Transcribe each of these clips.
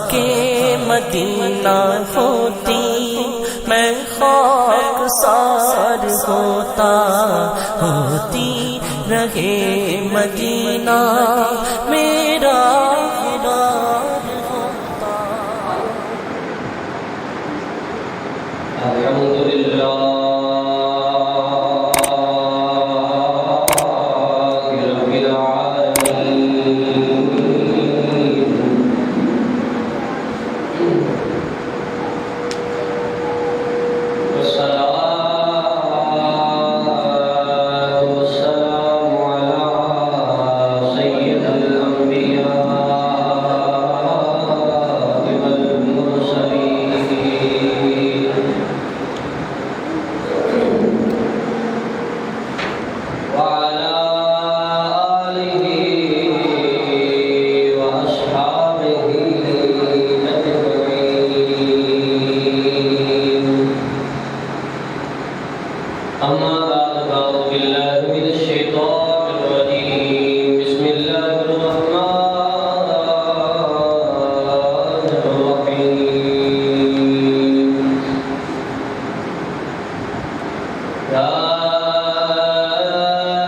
کے مدینہ ہوتی میں خاک سار ہوتا، ہوتی رہے مدینہ میرا الحمدللہ رب العالمین، والصلاة والسلام علی سید الانبیاء والمرسلین، وعلى آلہ وأصحابہ أجمعین، أما بعد فأعوذ بالله من الشيطان الرجيم، بسم الله الرحمن الرحيم، يا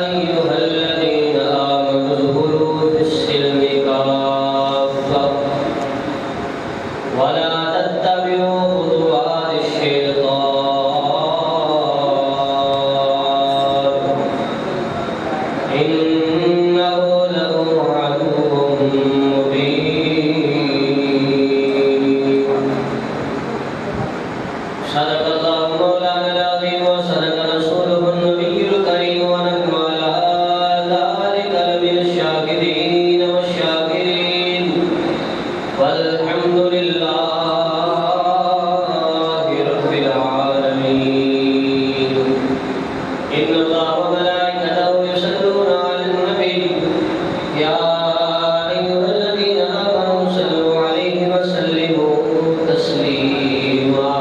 أيها الذين آمنوا ادخلوا في السلم كافة ولا تتبعوا خطوات الشيطان إنه لكم عدو مبين، صدق الله مولانا العظيم وصدق رسوله النبي الكريم، ونحن على ذلك لمن الشاكرين والشاكرين، والحمد لله رب العالمين. إن الله وملائكته يصلون على النبي، يا أيها الذين آمنوا صلوا عليه وسلموا تسليما.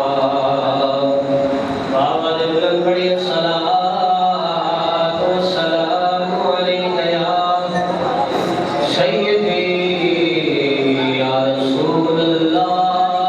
وقد بلغ الصلاة والسلام عليك يا سيدي يا رسول الله،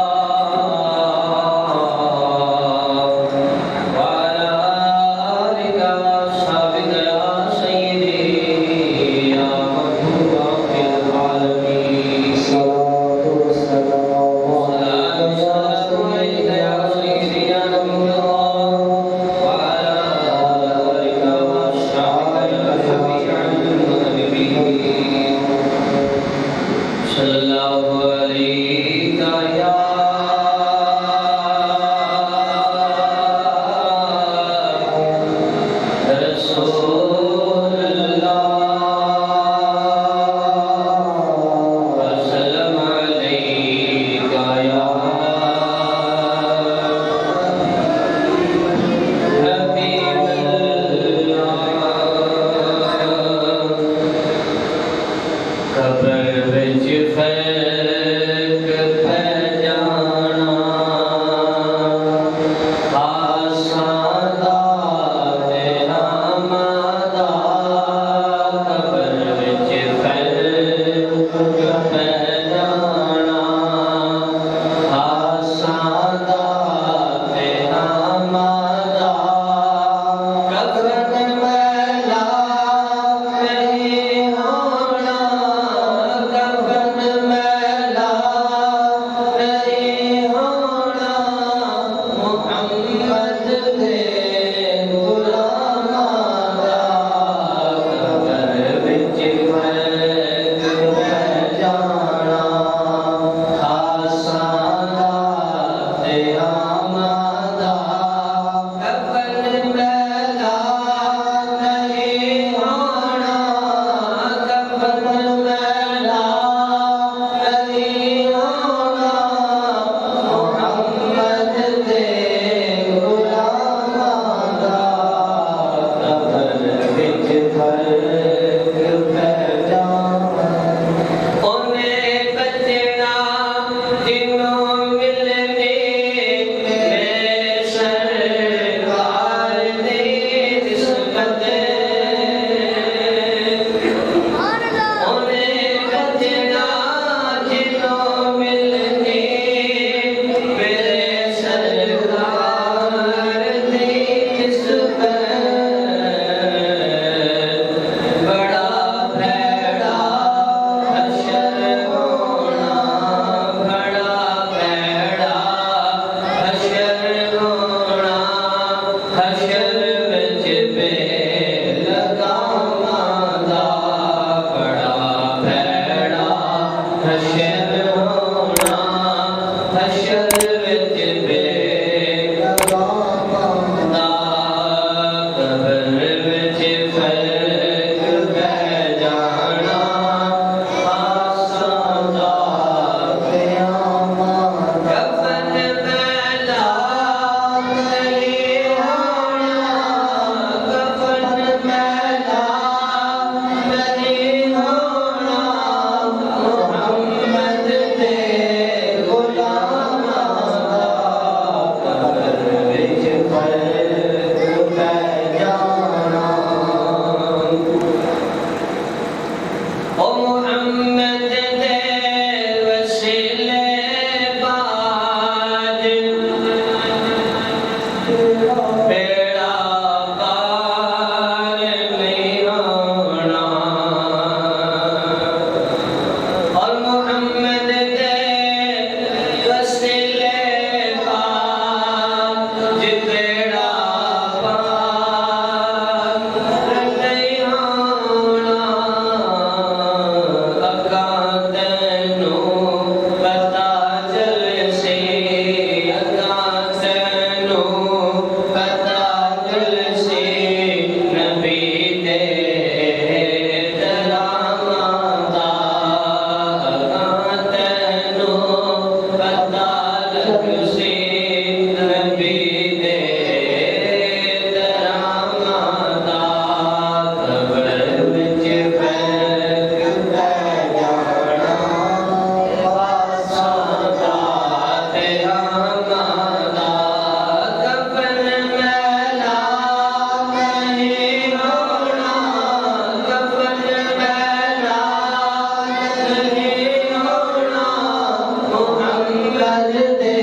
محمد دے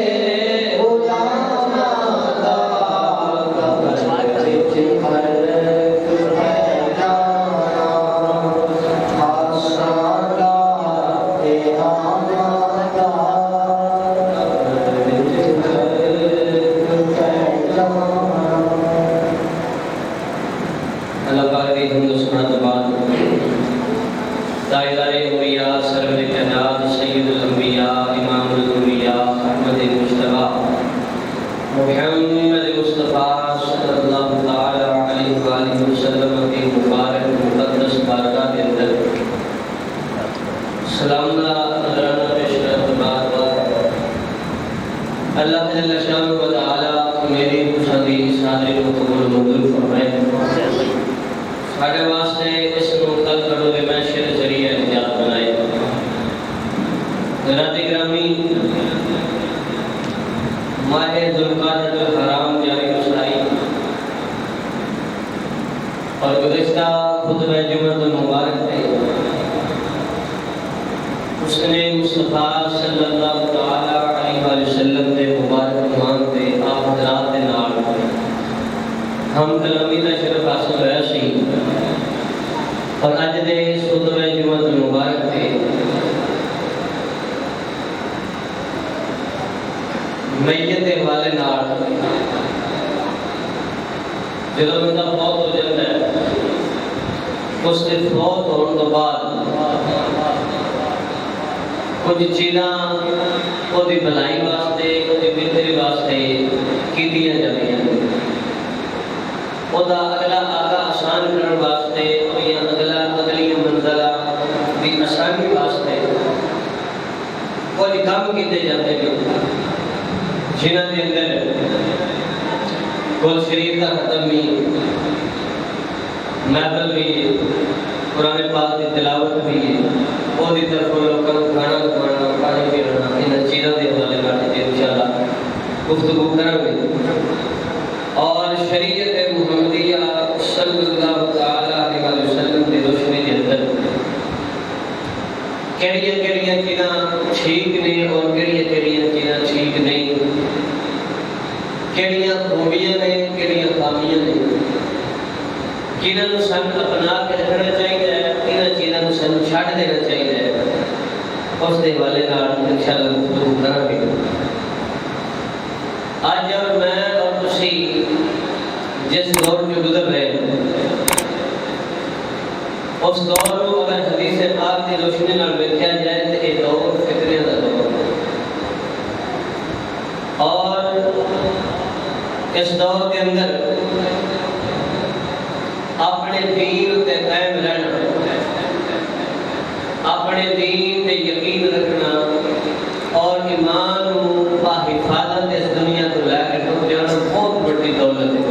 غلاماں دا قبر وچ فرق ہے جانا آسراں دا تے آماں دا قبر وچ فرق ہے جانا۔ اللہ پاک دی حمد و ثنا تو بعد دائرہ انبیاء سرور کائنات سید الانبیاء امام الانبیاء احمد مجتبی محمد مصطفیٰ صلی اللہ تعالی علیہ وآلہ وسلم کی مبارک مقدس بارگاہ کے اندر سلام دا نذرانہ پیش کرتے بعد اللہ جل شانہ و تعالی میری پسندی اس حاضری کو قبول منظور فرمائے۔ ساڑھے واسطے اس منتقل کرو بے محشر ذریعہ نجات بنائے۔ حضرات گرامی، ماہ ذوالقعدۃ الحرام جاری گزرائی اور گزشتہ خطبہ جمعۃ المبارک میں اس نے مصطفیٰ صلی اللہ تعالی علیہ وآلہ وسلم کے مبارک مان پہ آپ حضرات کے نال ہم کلامی کا شرف حاصل ہوا سی اور اج دے اس خطبہ جمعۃ المبارک پہ میت کے حوالے نال جب بندہ فوت ہو جاتا ہے اس کے فوت ہونے تو بعد کچھ چیزاں وہ بھلائی واسطے وہ بہتری واسطے کیتیاں جاندیاں وہ اگلا آگا آسان کرنے واسطے یا اگلی منزلہ بھی آسانی واسطے کچھ کام کیتے جاتے ہیں جنہاں کے اندر کل شریف کا ختم بھی محفل بھی قرآن پاک کی تلاوت بھی وہ دی طرف لوگوں کو کھانا کھانا پانی پینا ان چیزوں کے حوالے کرتے انشاءاللہ گفتگو کریں گے اور شریعت محمدیہ صلی اللہ تعالی علیہ وسلم کی روشنی کے اندر کیڑیاں چیزاں ٹھیک نہیں اور کیڑیاں چیزاں ٹھیک نہیں، کیڑیاں خوبیاں نے کیڑیاں خامیاں نے، جنہوں سن اپنا کے رکھنا چاہیے انہاں چیزوں سن چھڈ دینا چاہیے۔ اس کے حوالے انشاءاللہ گفتگو کریں گے۔ آج میں اور تسی جس دور میں گزر رہے ہیں اس دور کو اگر حدیث پاک کی روشنی نال دیکھا جائے تو یہ دور فتنے کا دور ہے اور اس دور کے اندر اپنے دین تے قائم رہنا، اپنے دین تے یقین رکھنا اور ایمان کو باحفاظت اس دنیا کو لے کے ٹر جانا بہت بڑی دولت ہے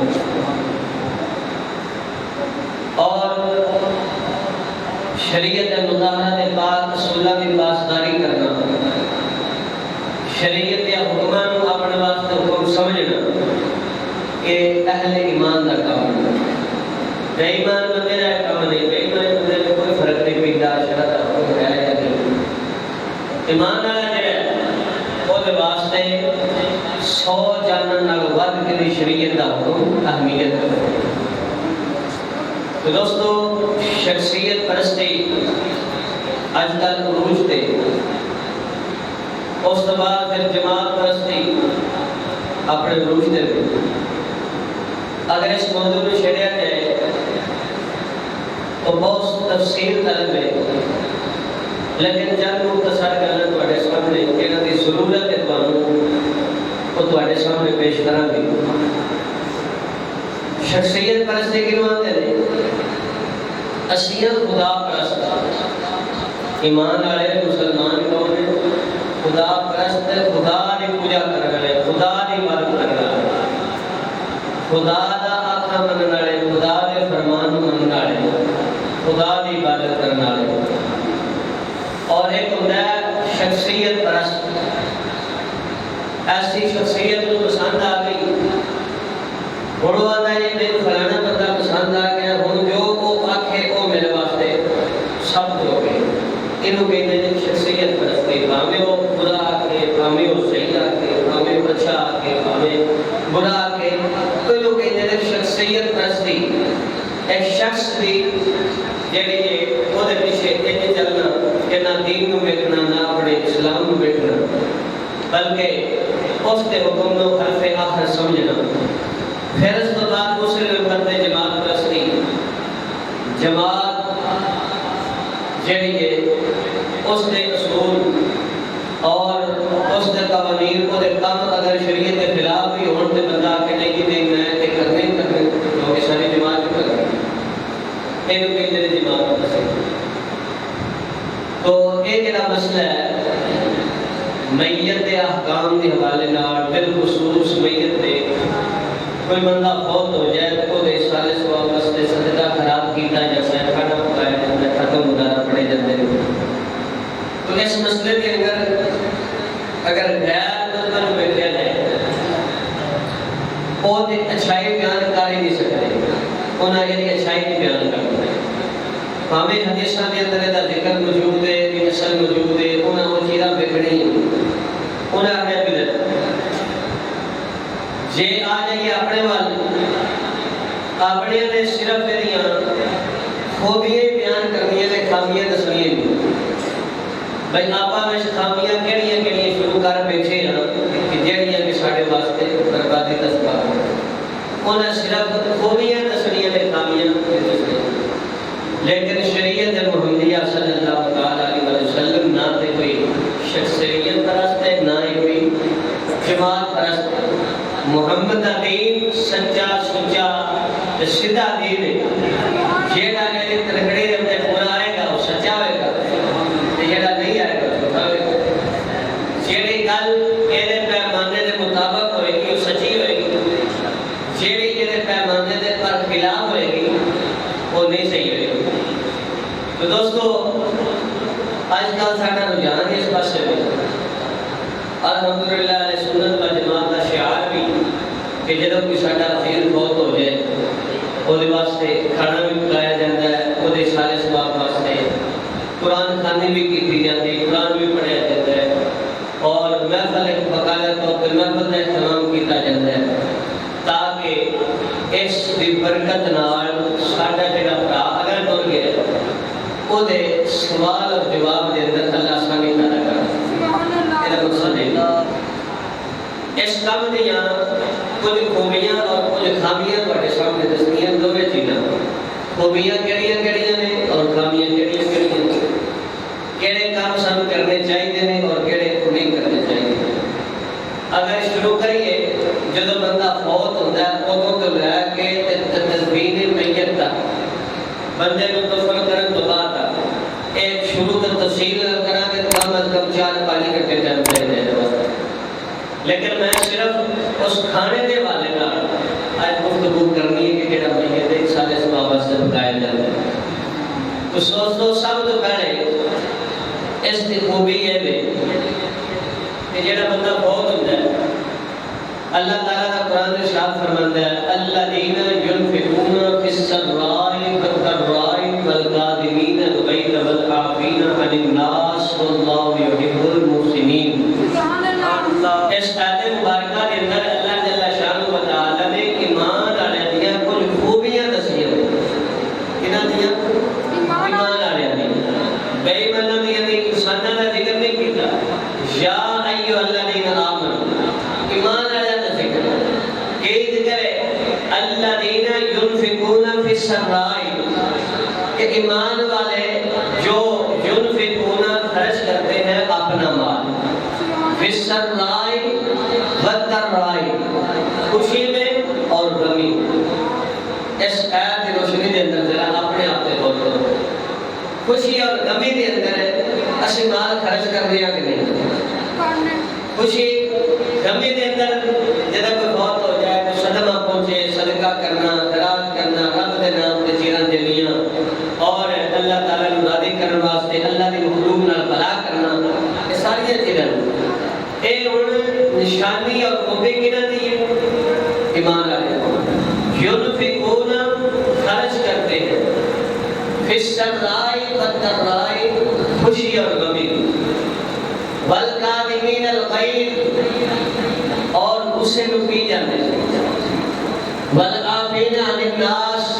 اور شریعت مطالعہ کے پاک اصولہ کی پاسداری کرنا، شریعت یا حکماں اپنے واسطے حکم سمجھنا یہ اہل ایمان کا کام ہے۔ بے ایمان بندے کا کام نہیں، بے ایمان بندے میں کوئی فرق نہیں پیتا شرط حکم ہے یا نہیں۔ ایمان والا جو ہے وہ واسطے 100 جانن نال ود کے شریعت کا حکم اہمیت ہے۔ تو دوستو شخصیت پرستی اج کل عروج تے، اس تو بعد پھر جماعت پرستی اپنے عروج تے۔ اگر اس موضوع میں چھیڑیا جائے تو بہت تفصیل طلب ہے، لیکن چند مختصر کرنا تواڈے سامنے انہاں دی ضرورت ہے تانوں وہ تواڈے سامنے پیش کراں گے۔ شخصیت پرستی کی مانتے ہیں اصلیت خدا پرست، ایمان والے مسلمان کون ہیں؟ خدا پرست، خدا کی پوجا کرنے والے، خدا کی عبادت کرنے والے، خدا دا آقا مننے والے، خدا دے فرمان مننے والے، خدا کی عبادت کرنے والے۔ اور ایک ہوتا ہے شخصیت پرست، ایسی شخصیت کو پسند آ گئی بڑو آتا ہے یہ فلانا بندہ پسند آ گیا ہوں جو وہ آکھے وہ میرے واسطے سب ہو گئے، انہوں کہتے ہیں شخصیت پرستی، بھاوے وہ خدا آکھے بلکہ اس کے حکم نو حرف آخر سمجھنا. پھر اس کے بعد دوسرے نمبر تے جماعت پرستی. جماعت جڑی ہے اس کے اصول اور اس کے قوانین کو دے کم اگر شریعت کے خلاف بھی ہون تے بندہ کہ نہیں میں تے کرنے کیونکہ ساری جماعت بھی کرنے یہ بھی کہتے ہیں جماعت پرستی. تو یہ جڑا مسئلہ ہے میت کے احکام کے حوالے نال بالخصوص میت دے کوئی بندہ فوت ہو جائے تو وہ سارے ثواب واسطے صدقہ خراب کیتا جاتا ہے کھانا پکایا جاتا ہے ختم گزارا پڑے جاتے ہیں. تو اس مسئلے کے اگر غیر مطلب بیٹھا جائے وہ اچھائی بیان کر ہی نہیں سکتے انہاں یہ اچھائی نہیں بیان کرتے ہمیں حدیثاں کے اندر دا ذکر موجود ہے نسل موجود ہے انہاں وہ چیزاں بکھڑی انہاں نے بدت جے آ جائیے اپنے وال اپنے نے صرف خوبیاں بیان کرنی ہے خامیاں دسنی ہے. بھائی آپا میں خامیاں کہڑیاں شروع کر بیٹھے ہیں کہ جہڑیاں کہ ساڈے واسطے بربادی دا سبب ہیں انہاں صرف خوبیاں دسنیاں تے خامیاں دسنیاں. لیکن شریعت محمدیہ صلی اللہ تعالی علیہ وسلم نہ تے کوئی شخصیت پرست ہے نہ ہی کوئی جماعت پرست ہے. محمد دا دین سچا سچا سیدھا دین ہے. جیڑا نے ترکڑے دے پورا آئے گا وہ سچا ہوئے گا تے جیڑا نہیں آئے گا جھوٹا ہوئے گا. جیڑی گل اے پیمانے دے مطابق ہوئے گی وہ سچی ہوئے گی. جیڑی اے پیمانے دے پر خلاف ہوئے گی وہ نہیں صحیح ہوئے گی. تو دوستو آج کل ساڈا رجحان اس پاسے ہے الحمدللہ علیہ سنت و جماعت کا شعار بھی کہ جب کوئی ساڈا عزیز فوت ہو جائے وہ واسطے کھانا بھی پکایا جاتا ہے وہ سارے ثواب واسطے قرآن خوانی بھی کی جاتی ہے قرآن بھی پڑھایا جاتا ہے اور محفل باقاعدہ طور پر محفل کا اہتمام کیا جاتا ہے تاکہ اس کی برکت نال ساڈا جڑا بھرا اگر ٹر گیا وہ سوال اور جواب دے اندر اللہ آسانی پیدا کر اس کام دیا کچھ خوبیاں اور کچھ خامیاں تھوڑے سامنے دسنیاں دونوں چیزاں. خوبیاں کہڑیاں نے اور خامیاں کہڑیاں نے. کہڑے کام سانو کرنے چاہیے اور کہڑے نہیں کرنے چاہیے. اگر شروع کریے جب بندہ فوت ہوتا ہے ادو تو لے کے تدفین میت تک بندے کو دفن کرنے تو بعد ایک شروع کا تفصیل کرا کے کم از کم 4-5 گھنٹے ٹائم دے دے. لیکن میں صرف اس کھانے کے والے نال آج گفتگو کرنی ہے کہ جڑا میت ایک سارے ثواب سے پکایا جاتا ہے. تو سوچو سب تو پہلے اس کی خوبی یہ ہے کہ جڑا بندہ فوت ہوتا ہے اللہ تعالیٰ کا قرآن ارشاد فرماتا ہے الذین ينفقون فی السراء والضراء والکاظمین الغیظ والعافین عن الناس واللہ یحب المحسنین. اس آیت مبارکہ کے اندر اللہ جل شانہ و تعالی نے ایمان والے دیا کچھ خوبیاں دسی ہیں. کنا دیا ایمان والے نے بے ایمان دیا نے انساناں کا ذکر نہیں کیتا. یا ایھا الذین آمنوا ایمان والے کا ذکر کہ ذکر ہے الذین ينفقون فی السراء کہ ایمان والے جو ينفقون خرچ کرتے ہیں اپنا مال فی السراء والضراء خوشی میں اور غمی. اس آیت کی روشنی کے اندر ذرا اپنے آپ پہ غور کرو. خوشی اور غمی کے اندر اسی مال خرچ کر دیا کہ نہیں. خوشی غمی کے اندر جب کوئی فوت ہو جائے تو صدمہ پہنچے صدقہ کرنا خیرات کرنا رب کے نام سے چیزاں دینیاں اور اللہ تعالیٰ کو راضی کرنے واسطے اللہ کے حکم نال بھلا کرنا یہ ساری چیزاں اے ہن نشانی اور خوبی کنا دی ہے ایمان والے ينفقون خرچ کرتے ہیں فی السراء والضراء خوشی اور غمی والکاظمین الغیظ اور غصے میں پی جاتے ہیں والعافین عن الناس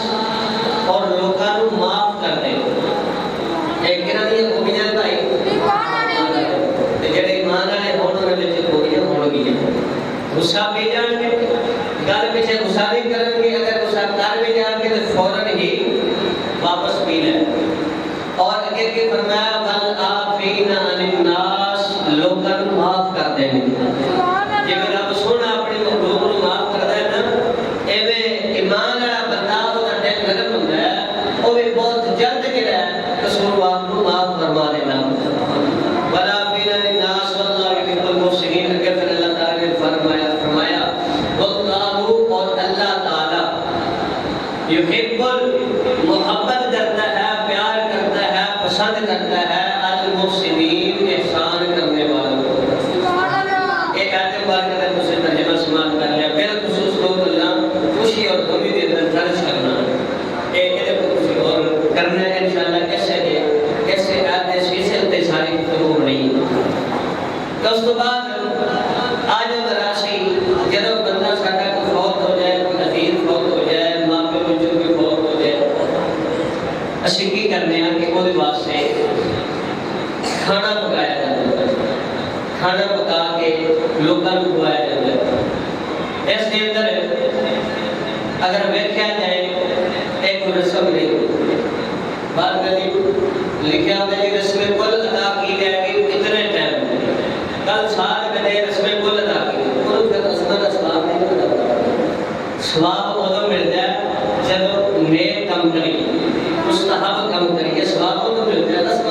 اور لوگوں کو معاف کرتے ہیں. ایک کنا دی خوبیاں بھائی جڑے ایمان والے ہون انہاں وچ غصہ بھی جان کے گل پیچھے غصہ نہیں کریں گے، اگر غصہ کر بھی جان کے تو فوراً ہی واپس پی لیں. اور اگر کہ فرمایا والعافین عن الناس، لوگوں کو معاف کر دیں گے. جی رب سونا اپنی مخلوق کو معاف کرتا ہے نا، ایویں ایمان والا بندہ وہ دل نرم ہوتا ہے، وہ بھی بہت جلد جڑا ہے قصوروار کو معاف فرما دینا. والعافین عن الناس واللہ یحب المحسنین. اگر پھر اللہ تعالی نے فرمایا واللہ، اور اللہ تعالی یحب، محبت کرتا ہے، پیار کرتا ہے، پسند کرتا ہے المحسنین، احسان کرنے والوں کو. ایک آیت مبارکہ ہے اسے ترجمہ سماعت کر لیا. بالخصوص لوگ اللہ خوشی اور غمی کے اندر خرچ کرنا ایک کسی اور کرنا ہے انشاءاللہ. کیسے آیت سے ہوتے ساری گفتگو ہو رہی. تو اس کے بعد آج دراسی جب بندہ ساڈا کو فوت ہو جائے، کوئی عزیز فوت ہو جائے، ماں پیو بچوں کی فوت ہو جائے، اسی کی کرنے ہیں کہ وہ واسطے کھانا پکایا جاتا ہے. کھانا پکا کے لوگوں کو کھوایا جاتا ہے. اس کے اندر اگر ویکھیا جائے ایک رسم نہیں، بات کری لکھا ہوتا ہے رسم کل ادا کی جائے گی اتنے ٹائم. کل سال میں رسم کل ادا کی اور پھر رسم کا ثواب نہیں ملتا. ثواب ادو ملتا ہے جب نیک کام کری، مستحب کام کری، ثواب ادو ملتا ہے. رسم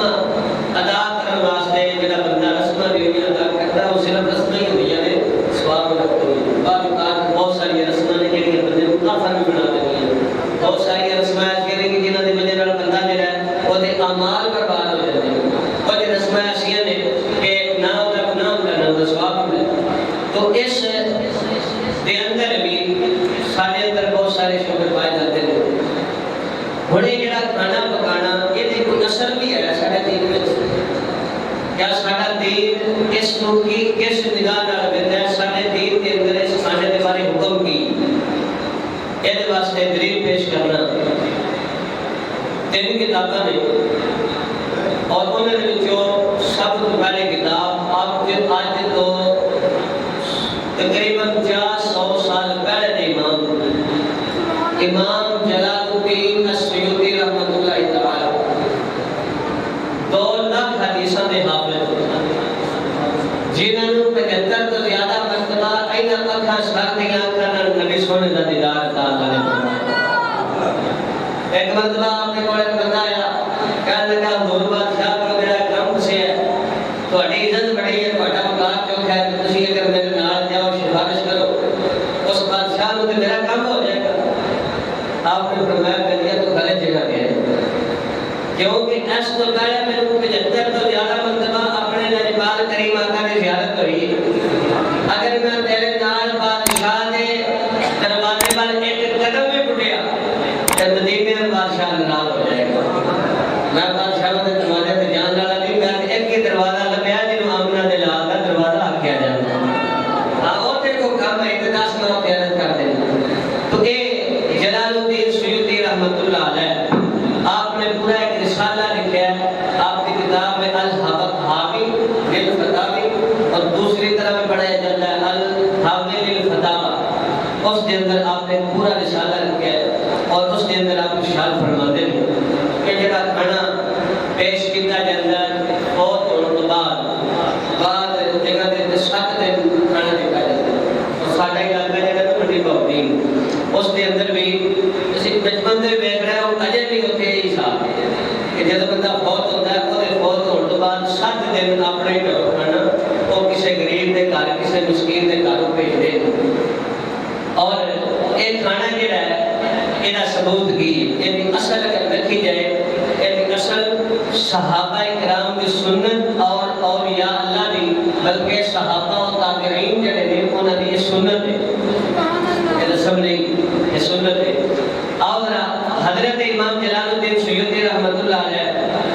ادا کرنے واسطے جڑا بندہ رسم دی ادا کرتا ہے وہ صرف رسم ہی ہوئی ہے، ثواب رکھتا ہے. بعض اوقات بہت ساری رسمیں نے جڑی بندے کو کافر بھی بنا دیتی ہیں. بہت ساری رسمیں ایسی ہیں کہ جنہاں دی وجہ نال بندہ جڑا ہے وہ دے اعمال برباد ہو جاتے ہیں. اور یہ رسمیں ایسی ہیں کہ نہ ہوتا گناہ ہوتا نہ ہوتا ثواب ہوتا. تو اس دے اندر بھی سارے اندر بہت سارے شعبے پائے جاتے ہیں. ہن یہ جڑا کھانا پکانا یہ کوئی اثر بھی ہے سارے دین میں. کیا سارا دین کس نو کی کس نگاہ نال ویندا ہے؟ سارے دین کے اندر اس کھانے کے بارے حکم کی یہ واسطے دلیل پیش کرنا. تین کتاباں نے اور انہوں نے سب تو پہلے کتاب آپ کے آج تو تقریباً 400 سال پہلے نے امام جلال الدین السیوطی رحمۃ اللہ تعالی 2 لاکھ حدیثاں دے حافظ جنہوں نے 75 تو زیادہ مرتبہ اینا اکھاں سر دیاں اکھاں نبی سونے دا دیدار تعالی نے فرمایا. ایک مرتبہ آپ نے کوئی بندہ آیا کہنے لگا حضور بادشاہ کو میرا کام سے ہے، تہاڈی عزت بڑی ہے، تہاڈا مقام چوکھا ہے، تسی اگر میرے نال جاؤ سفارش کرو اس بادشاہ کو میرا کام ہو جائے گا. آپ نے فرمایا کہ تو غلط جگہ گئے، کیونکہ اس کو پہلے میرے کو 75 تو زیادہ مرتبہ اپنے نجبال کریم آقا نے زیارت ہوئی. اگر میں تیرے نال بادشاہ نے دروازے پر ایک قدم بھی پٹیا تو مدینے میں بادشاہ ناراض ہو جائے گا. میں بادشاہ کے دروازے پہ جان والا نہیں، میں ایک ہی دروازہ لبیا جنہوں آمنہ دے لال کا دروازہ آکھیا جاتا ہے. اوتے کو کام ہے اتداس میں پیادت کر دینا. تو یہ جلال الدین سیوطی رحمۃ اللہ علیہ آپ نے پورا ایک رسالہ لکھا ہے. آپ کی کتاب میں الحاوی للفتاوی اور دوسری طرح میں پڑھایا جاتا ہے الحاوی للفتاوی. اس کے اندر آپ نے پورا رسالہ لکھا ہے اور اس کے اندر آپ ارشاد فرماتے ہیں کہ جڑا کھانا پیش کیتا جاتا ہے بہت ہونے کے بعد جگہ دے 7 دن کھانا دیتا جاتا ہے. اور ساڈا علاقہ جڑا نا منڈی بہتی اس کے اندر بھی اسی بچپن سے دیکھ رہے ہو اجے بھی اتنے ہی حساب ہے کہ جب بندہ فوت ہوتا ہے وہ فوت ہونے کے بعد 7 دن اپنے گھروں کھانا وہ کسی غریب کے گھر کسی مسکین کے گھروں بھیجتے ہیں. اور یہ کھانا جڑا ہے یہ ثبوت کی یہ اصل اگر دیکھی جائے یہ اصل صحابہ کرام کی سنت اور اولیاء اللہ دی بلکہ صحابہ و تابعین جڑے نے انہاں دی یہ سنت ہے. یہ رسم نہیں، یہ سنت ہے. اور حضرت امام جلال الدین سیوطی رحمۃ اللہ علیہ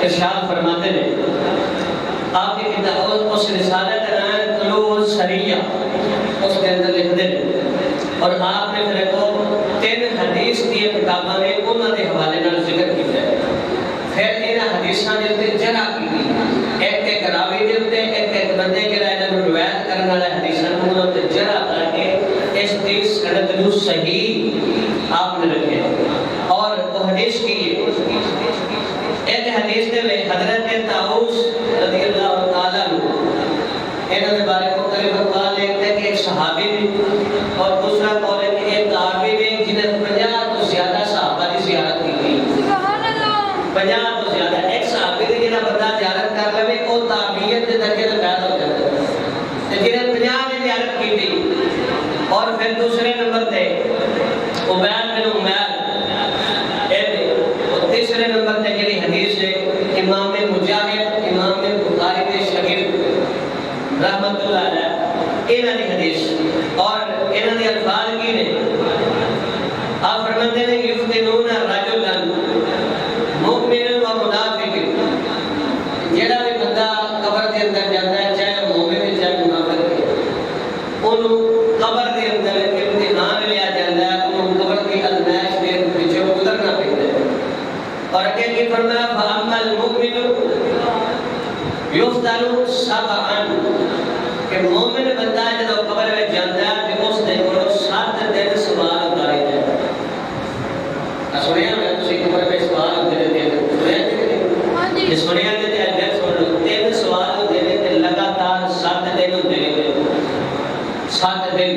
ارشاد فرماتے ہیں آپ کی کتاب اس رسالہ کا نام ہے طلوع السریہ، اس کے اندر لکھتے ہیں. اور آپ نے پھر کو 3 حدیث دی کتاباں نے انہاں دے حوالے نال ذکر کیتا ہے. پھر انہاں حدیثاں دے تے جرح کی ایک راوی دے تے ایک بندے کے رائے نال روایت کرنے والے حدیثاں نوں تے جرح کر کے اور پھر دوسرے نمبر تے عبید بن عمیر، اور تیسرے نمبر تے جڑی حدیث ہے امام مجاہد امام بخاری کے شاگرد رحمت اللہ علیہ انہاں دی حدیث، اور انہاں دے الفاظ کی نے؟ آپ فرماتے ہیں یفتنون رجلا مؤمنا و منافق، جڑا بھی بندہ قبر کے اندر جاتا ہے چاہے مومن ہے چاہے منافق ہے، انہوں قبر کے اندر امتحان لیا جاتا ہے، انہوں قبر کی آزمائش کے پیچھے گزرنا پڑتا ہے۔ اور اگے کی فرمایا فاما المؤمن یفتن سبعا، کہ مومن بندہ جب قبر میں جاتا ہے تو اس دے کولوں 7 دن سوال ہوتا رہتا ہے۔ سنیا میں تسی قبر میں سوال ہوتے رہتے ہیں، یہ سنیا تے اگر سن لو 3 سوال ہوتے ہیں تے لگاتار 7 دن ہوتے ہیں، 7 دن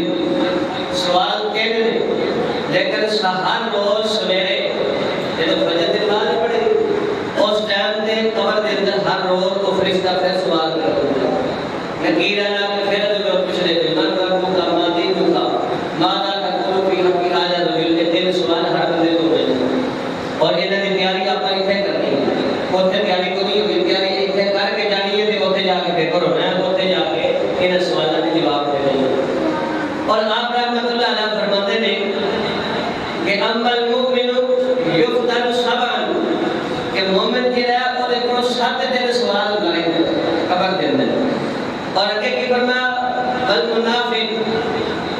سوال کہتے ہیں، لیکن ہر روز سویرے جب فجر کے بعد پڑھے اس ٹائم تے قبر دے اندر ہر روز کو فرشتہ پھر سوال کرتا ہے، نکیر اللہ کے پھر جو پوچھ رہے تھے من ربو کا مادی جو کا مادا کا کلو فی حقی آجا رجل کے 3 سوال ہر بندے کو ہوئے، اور انہوں نے تیاری آپ اتنے کرنی ہے، اتنے تیاری کو نہیں ہوگی، تیاری اتنے کر کے جانی ہے تو اتنے جا کے پیپر ہونا ہے، اتنے جا کے انہیں سوالوں کے جواب دے دیں۔ اور آپ رحمت اللہ علیہ فرماتے ہیں کہ اما المؤمن یفتن سبعا، کہ مومن کی رہا وہ دیکھو 7 دن سوال کریں گے قبر کے اندر۔ اور اگے کی فرمایا والمنافق،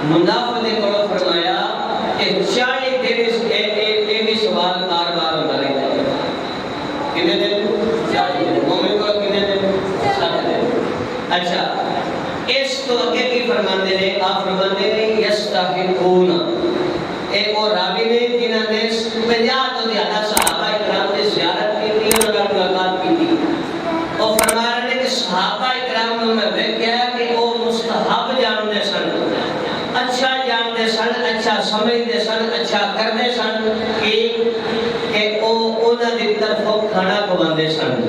منافق نے کو فرمایا کہ 40 دن ایک ہی سوال بار بار ہوتا رہتا ہے۔ کتنے دن؟ 40 دن۔ مومن کو کتنے دن؟ 7 دن۔ اچھا اس تو اگے کی فرماتے ہیں، آپ فرماتے ہیں یستحقون، ایک اور راوی نے جنہوں نے 50 تو زیادہ صحابہ اکرام نے زیارت کی تھی اور اگر ملاقات کی تھی، اور فرما رہے ہیں کہ صحابہ اکرام میں دیکھا کہ وہ مستحب جانتے سن، اچھا جانتے سن، اچھا سمجھتے سن، اچھا کرتے سن کہ وہ انہوں نے طرفوں کھانا کھواندے سن،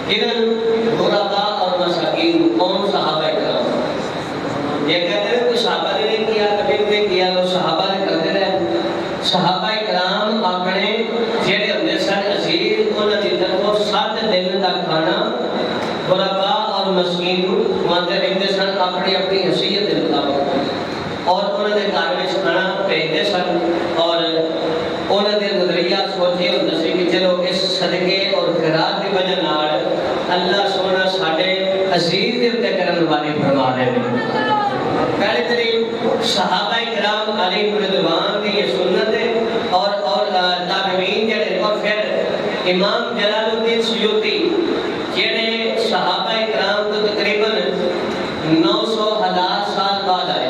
انہوں غرباء اور مساکین کون صحابہ اکرام۔ یہ کہتے ہیں کوئی صحابہ نے نہیں کیا، کبھی نہیں کیا، تو صحابہ نے کرتے رہے۔ صحابہ اکرام اپنے جڑے ہوندے سن عزیز انہاں دی طرفوں 7 دن دا کھانا غرباء اور مسکین کو کھواندے رہندے سن اپنی اپنی حیثیت کے مطابق، اور انہاں دے گھر وچ کھانا بھیجدے سن، اور انہاں دے نظریہ سوچے ہوندا سی کہ چلو اس صدقے اور خیرات دی وجہ نال اللہ سونا ساڈے عزیز دے اوتے کرم والی فرما دے۔ پہلے ترین صحابہ اکرام علیہ رضوان کی یہ سنت ہے، اور تابعین جڑے، اور پھر امام جلال الدین سیوطی جڑے صحابہ اکرام تو تقریباً 900,000 سال بعد آئے،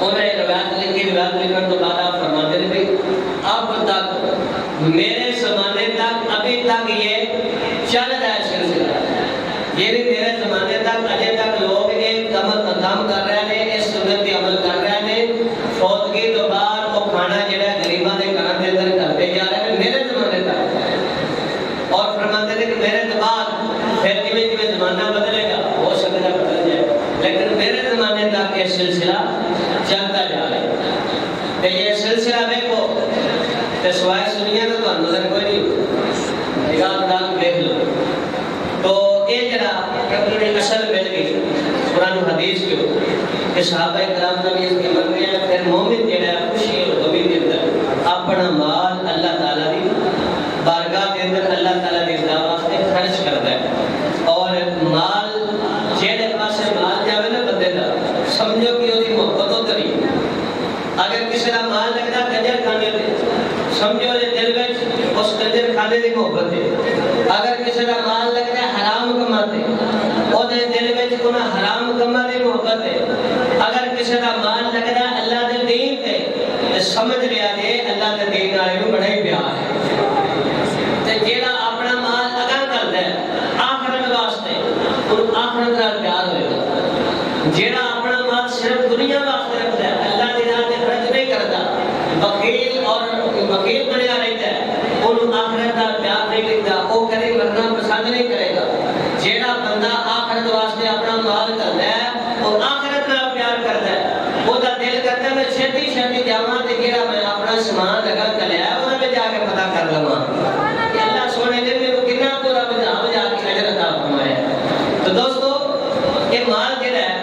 انہیں روایت لکھن تو بعد آپ فرماتے ہیں کہ اب تک میرے زمانے تک ابھی تک یہ چل رہا ہے سلسلہ، یہ بھی میرے زمانے تک اجے تک لوگ ایک کام کر رہے ہیں، اس سنت پہ عمل کر رہے ہیں، فوتگی تو بعد وہ کھانا جڑا غریباں دے گھراں دے اندر کرتے جا رہے ہیں میرے زمانے تک۔ اور فرماتے ہیں کہ میرے بعد پھر جویں جویں زمانہ بدلے گا ہو سکتا ہے بدل جائے، لیکن میرے زمانے تک یہ سلسلہ چلتا جا رہا ہے۔ تو یہ سلسلہ دیکھو تو سوائے سنیا تو تمہیں نظر کوئی نہیں، نگاہ نگاہ دیکھ لو تو یہ جڑا اپنی اصل مل گئی قرآن و حدیث کے کہ صحابہ کرام کا بھی اس کے بن گیا۔ پھر مومن جڑا خوشی اور غمی کے اندر اپنا مال اللہ تعالیٰ دی بارگاہ کے اندر اللہ تعالیٰ کی رضا واسطے خرچ کرتا ہے، اور مال جڑے پاسے مال جاوے نا بندے دا سمجھو کہ وہ محبت ہوتا نہیں۔ اگر کسی کا مال لگتا کنجر کھانے دے سمجھو یہ دل میں اس کنجر کھانے دی محبت ہے۔ اگر کسی کا مال لگتا ہے حرام کماتے وہ دل میں انہیں حرام کما دی محبت ہے۔ اگر کسی کا مال لگتا ہے اللہ دے دین تے سمجھ لیا کہ اللہ دے دین والے کو بڑا ہی پیار ہے۔ تے جیڑا اپنا مال اگاں کرتا ہے آخرت واسطے ان آخرت نال پیار ہوئے گا۔ جیڑا اپنا مال صرف دنیا واسطے رکھتا ہے اللہ دی راہ تے خرچ نہیں کرتا، بخیل اور بخیل بنیا رہتا ہے، ان آخرت نال پیار نہیں کرتا، وہ کبھی مرنا پسند نہیں کرے گا۔ جیڑا بندہ آخرت واسطے اپنا مال کرتا ہے وہ آخرت نال پیار کرتا ہے، وہ پوچھا کہ جاواں تے جڑا میں اپنا سامان لگا کلیا انہاں میں جا کے پتہ کر لواں کہ اللہ سونے نے میرے کتنا پورا بجا بجا کے اجر عطا فرمایا۔ تو دوستو یہ مال جڑا ہے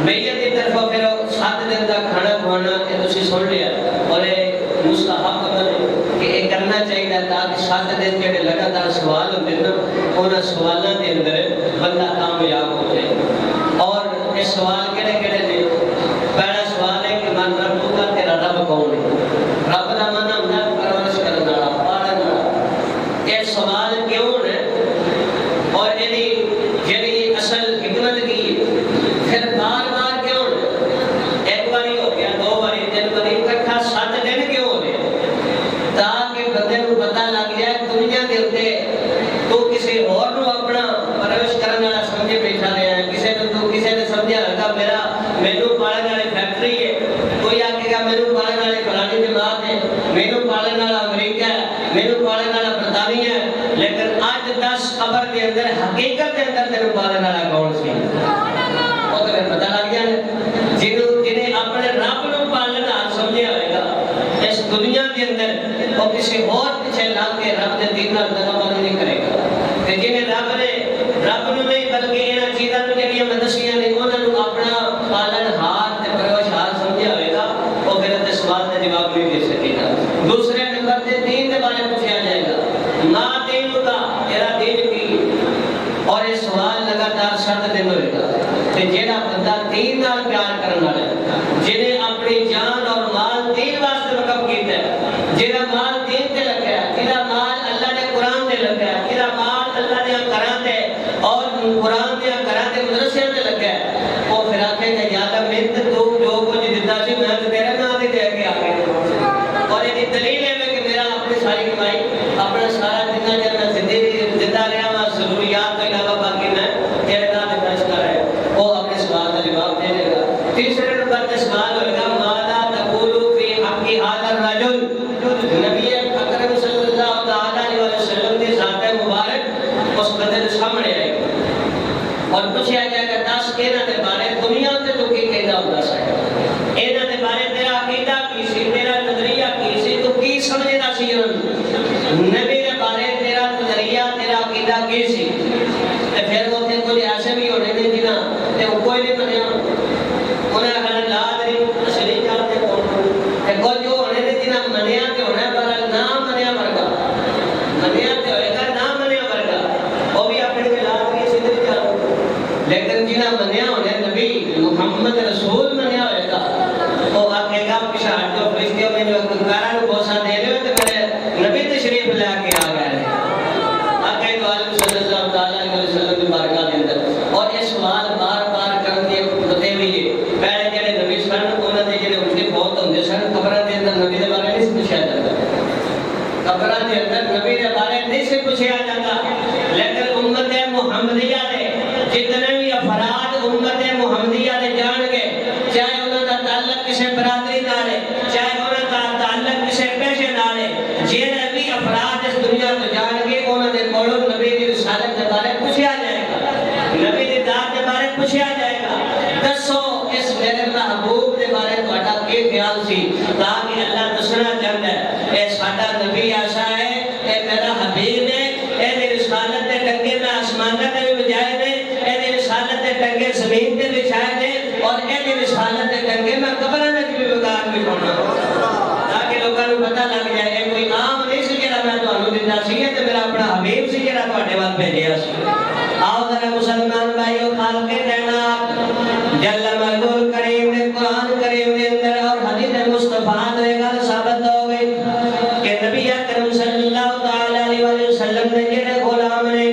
میت کی طرف پھر 7 دن کا کھانا کھوانا یہ تسی سن لیا اور یہ مستحب عمل ہے کہ یہ کرنا چاہیے تاکہ 7 دن جڑے لگاتار سوال ہوتے ہیں نا انہاں سوالاں دے اندر بندہ کامیاب ہو جائے۔ اور یہ سوال کہڑے کہڑے نے؟ پہلا سوال ہے کہ من رب کا تیرا رب کون ہے؟ رب کا معنی ہوتا ہے پرورش کرنے والا، پالن والا۔ یہ سوال کیوں ہے اور یہ اصل حکمت کی پھر بار بار کیوں ہے؟ ایک باری ہو گیا، 2 باری، 3 باری، اکٹھا 7 دن کیوں ہو رہے تاکہ بندے کو پتہ لگ جائے دنیا کے اتنے تو کسی اور نو اپنا پرورش کرنے والا سمجھے بیٹھا رہا ہے، کسی نے سمجھا لگا میرا مینو پالن والی فیکٹری ہے، کوئی آکے گا مینو پالن والی فلانی جماعت ہے، مینو پالن والا امریکہ ہے، مینو پالن والا برطانیہ ہے، لیکن آج 10 قبر کے اندر حقیقت کے اندر تینو پالن والا کون سی وہ تو پتہ لگ جائے جنہیں اپنے رب نو پالنا سمجھا ہوئے گا اس دنیا کے اندر وہ کسی اور پیچھے لگ کے رب کے دین نال تقابل نہیں کرے گا کہ جنہیں رب نو نہیں بلکہ انہاں چیزاں نو جڑیاں میں دسیاں نے انہاں نو اپنا پالن ہار تے پرورش ہار سمجھا ہوئے گا وہ پھر تے سوال کا جواب نہیں دے سکے گا۔ دوسرے نمبر تے دین کے بارے پوچھا جائے گا، ما دین کا تیرا دین کی، اور یہ سوال لگاتار 7 دن ہوئے گا کہ جیڑا بندہ دین نال پیار کرنے والا ہے، جنہیں اپنی جان اور مال دین واسطے وقف کیتا ہے، جیڑا مال دین تے لگا ہے، جیڑا مال اللہ نے قرآن تے لگا ہے، جیڑا مال اللہ نے قرآن تے اور قرآن دے قرآن تے مدرسے تے لگا ہے، وہ پھر آکھے کہ یا اللہ میں تے تو جو کچھ دیتا سی میں تے تیرے نام تے دے کے آ گیا، اور یہ دلیل ہے کہ میرا اپنی ساری کمائی اپنا سارا جتنا چر میں زندہ رہا ہوں ضروریات کے علاوہ باقی میں تیرے نام تے خرچ کر رہا ہے، وہ اپنے سوال کا جواب دے دے گا۔ تیسرے نمبر تے سوال ہوئے گا ماذا تقول فی حق هذا الرجل، نبی اکرم صلی اللہ تعالی علیہ وسلم کی ذات مبارک اس بدل سامنے آئے گی اور پوچھا جائے گا 10 انہاں دے بارے دنیا تے تو کی کہندا ہوندا سی، انہاں دے بارے تیرا عقیدہ کی سی، تیرا نظریہ کی سی، تو کی سمجھدا سی نبی دے بارے تیرا نظریہ تیرا عقیدہ کی سی؟ تے پھر اوتھے کچھ ایسے بھی ہونے نے جنہاں تے کوئی نہیں منیا انہاں کہنا لا نہیں اسی نہیں جانتے کون، تے کچھ جو ہونے نے جنہاں منیا تے ہونا پر نہ منیا ورگا، منیا تے ہوئے گا نہ منیا ورگا، وہ بھی اپنے خلاف نہیں سی نہیں جانتے، لیکن جنہاں منیا ہونے نبی محمد رسول منیا ہوئے گا وہ آکے گا پشاڑ جو فرشتیوں میں جو کارا نو بوسا دے رہے ہو تو میرے نبی تشریف لے کے آ گئے آکے تو عالم صلی اللہ تعالیٰ علیہ وسلم کی بارگاہ دے اندر، اور یہ سوال بار بار کرنے بتے بھی ہے پہلے جڑے نبی سن انہاں دے جڑے ان کے بہت ہوندے سن قبراں دے اندر نبی دے بارے نہیں پوچھا جاتا، قبراں دے اندر نبی دے بارے نہیں سے پوچھا جاتا، لیکن امت محمدیہ دے جتنے بھی افراد امت محمدیہ دے جان گے چاہے انہاں دا تعلق کسی برادری نال ہے چاہے انہاں دا تعلق کسی پیشے نال ہے، جڑے بھی افراد اس دنیا تو جان گے انہاں دے کولوں نبی دی رسالت دے بارے پوچھا جائے گا، نبی دی ذات دے بارے پوچھا جائے گا، دسو اس میرے محبوب دے بارے تہاڈا کی خیال سی؟ تاکہ اللہ دسنا چاہتا ہے اے ساڈا نبی ایسا ہے، اے میرا حبیب ہے، اے دی رسالت دے ٹنگے میں آسماناں تے بھی بجائے نے، اے دی رسالت دے ٹنگے زمین تے بچھائے نے، اور اے دی رسالت دے ٹنگے میں قبراں وچ بھی وگار بھی ہونا، تاکہ لوکاں نوں پتہ لگ جائے اے کوئی عام نہیں سی جڑا میں تانوں دتا سی، تے میرا اپنا حبیب سی جڑا تہاڈے وال بھیجیا سی۔ آؤ ذرا مسلمان بھائیو خالق کائنات جل مجدول کریم نے قرآن کریم کے اندر اور حدیث مصطفیٰ نے گل ثابت ہو گئی کہ نبی اکرم صلی اللہ تعالی علیہ وسلم نے جڑے غلام نے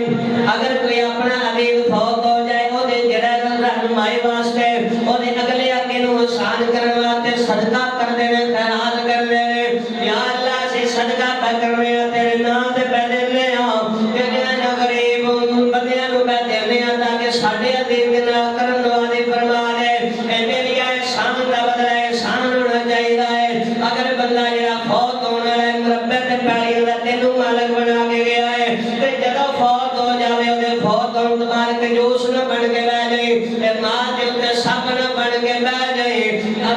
اگر کوئی اپنا عزیز فوت ہو جائے او دے جڑے رہنمائی واسطے او دے اگلے اگے نو آسان کرنے واسطے صدقہ کر دے نے، خیرات کر دے نے، یا اللہ سے صدقہ پہ کرنے تیرے نام تے پہ دینے ہاں کہ جنہاں غریب بندیاں نو پہ دینے ہاں تاکہ ساڈے عزیز دے نال کرن والے فرما دے اے میری احسان دا بدلہ احسان ہونا چاہیے ہے، اگر بندہ جڑا فوت ہونا ہے مربع تے پیڑی دا تینوں مالک بنا کے گیا ہے تے جدوں فوت ہو جاوے او دے فوت ہون تو بعد کنجوس نہ بن کے بیٹھ جائے، اے ماں دے اوتے سب نہ بن کے بیٹھ جائے،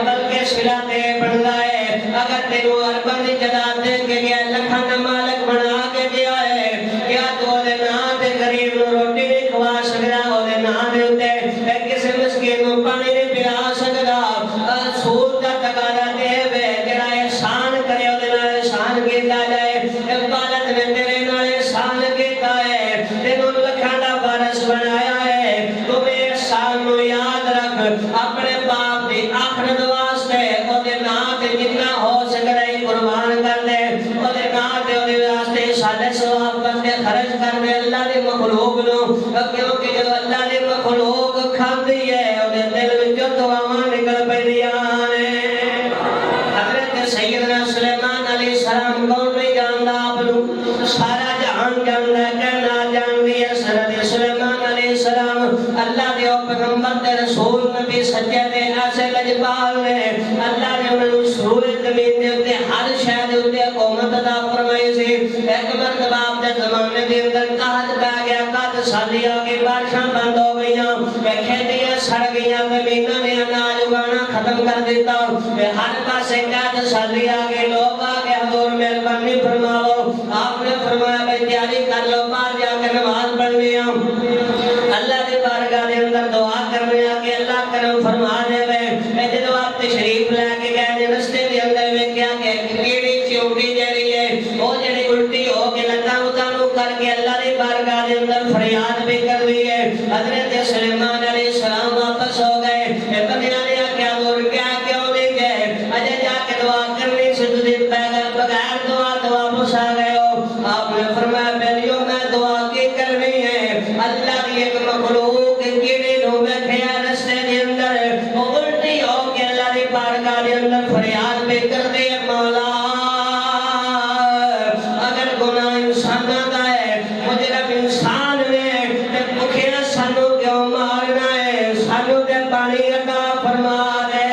بلکہ تینوں ارباں دی جائیداد دے کے گیا لکھاں دا مالک بنا کے گیا ہے کیا تو دے نام تے غریب نوں روٹی نہیں کھوا سکدا او دے نام دے اوتے کسے مسکین نوں پانی نہیں پلا سکدا سود دا تقاضا دے وے جڑا احسان کرے او دے نال احسان کیتا جائے عبادت نے تیرے نال احسان کیتا ہے تینوں لکھاں دا وارث بنایا ہے تو احسان نوں یاد رکھ اپنے باپ دی آخرت واسطے او دے نام تے جتنا ہو سکدا ہے قربان کر دے او دے نام تے او دے واسطے سارے ثواب کرتے خرچ کر دے اللہ دی مخلوق نو کیونکہ جب اللہ دی مخلوق کھاندی ہے او دے دل وچوں دعاواں نکل پیندیاں نے حضرت سیدنا سلیمان علیہ السلام کون نہیں جاندا آپ نو سارا جہان جاندا ہے کہنا جاندی ہے حضرت سلیمان علیہ السلام اللہ دے پیغمبر تے رسول نبی سچے دے ایسے لجپال نے اللہ نے انہاں نوں سورے زمین دے اوتے ہر شے دے اوتے حکومت عطا فرمائی سی ایک مرتبہ آپ دے زمانے دے اندر قحط پہ گیا قحط سالی آ کے بارشاں بند ہو گئیاں کھیتیاں سڑ گئیاں زمیناں نے اناج اگانا ختم کر دیتا ہر پاسے قحط سالی آ گئی لوگ آ کے حضور مہربانی فرماؤ آپ نے فرمایا بھائی تیاری کر لو باہر جا کے نماز پڑھنی اللہ دے بارگاہ دے اندر دعا کرنے آ کے اللہ کرم فرما دے وے جدو آپ تشریف لے کے گئے رستے دے اندر ویکھیا کہ کیڑی چونٹی جڑی ہے وہ جڑی الٹی ہو کے لتاں اتانو کر کے اللہ دے بارگاہ دے اندر فریاد بھی کر دی ہے حضرت سلیمان علیہ السلام واپس ہو گئے بندیاں نے آخیا حضور کیا کیوں نہیں گئے اجے جا کے دعا کرنی سی تسی بغیر دعا تو واپس آ گئے ہو آپ نے فرمایا بیلیو میں دعا کی کرنی ہے اللہ کی ایک مخلوق کیڑے نو ویکھیا رستے دے اندر وہ الٹی ہو کے اللہ دی بارگاہ دے اندر فریاد بھی کر دی ہے مولا اگر گناہ انساناں دا ہے مجرم انسان نے تے بھکھیا سانو کیوں مارنا ہے سانو تے پانی عطا فرما دے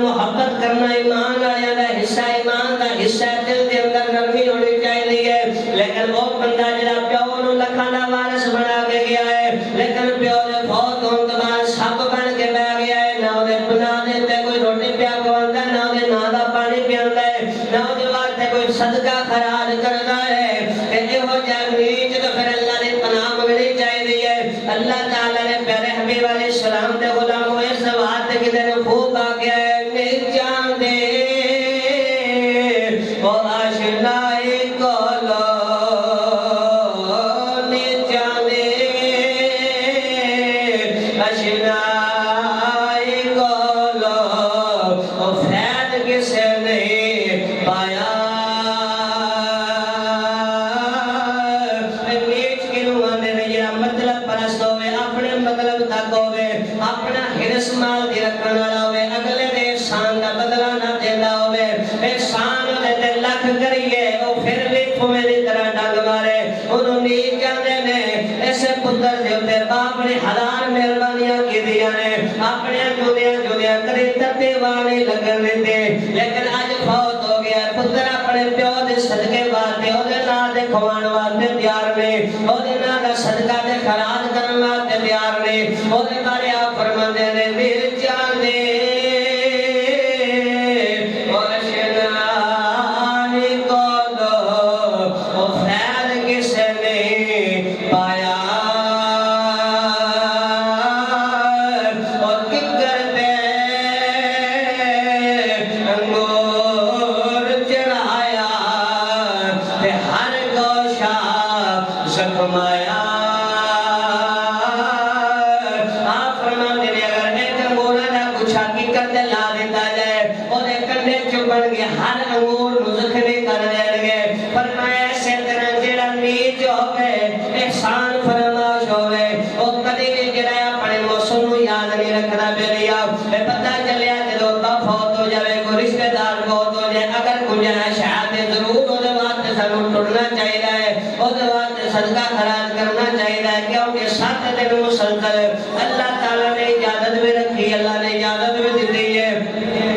محبت کرنا ایمان والے دا حصہ ایمان دا حصہ دل دے اندر نرمی ہونی چاہیے لیکن وہ بندہ جڑا پیو نو لکھاں دا وارث بنا کے گیا ہے لیکن پیو دے فوت ہون تو بعد سب بن کے بیٹھ گیا ہے نہ دے بنا دے تے کوئی روٹی پیا کھواندا نہ دے نا دا پانی پیندا ہے نہ دے واسطے کوئی صدقہ خیرات کردا ہے تے ایہو جہا نیچ تے پھر اللہ دی پناہ منگنی چاہیے اللہ تعالی نے پیارے حبیب علیہ السلام دے غلام ہوئے سوات تے کتے نو خوب آ گیا ہے لیکن اج فوت ہو گیا پتر اپنے پیو دے صدقے واسطے او دے نال دے کھوان واسطے تیار نے او دے نال دا صدقہ تے خیرات کرن واسطے تیار نے او دے بارے آپ فرماندے نے دل جاندے بن گیا ہر انگور نو زخمی کر دین گے فرمایا اسی طرح جڑا نیچ ہوے احسان فرماش ہوے او کدی بھی جڑا اپنے موسم نو یاد نہیں رکھنا بیلیا پتہ چلیا جدوں تا فوت ہو جاوے کوئی رشتہ دار فوت ہو جائے اگر گنجائش ہے ضرور او دے واسطے سانوں ٹرنا چاہیے ہے او دے واسطے صدقہ خیرات کرنا چاہیے ہے کیونکہ 7 دن مسلسل اللہ تعالی نے اجازت بھی رکھی اللہ نے اجازت بھی دی ہے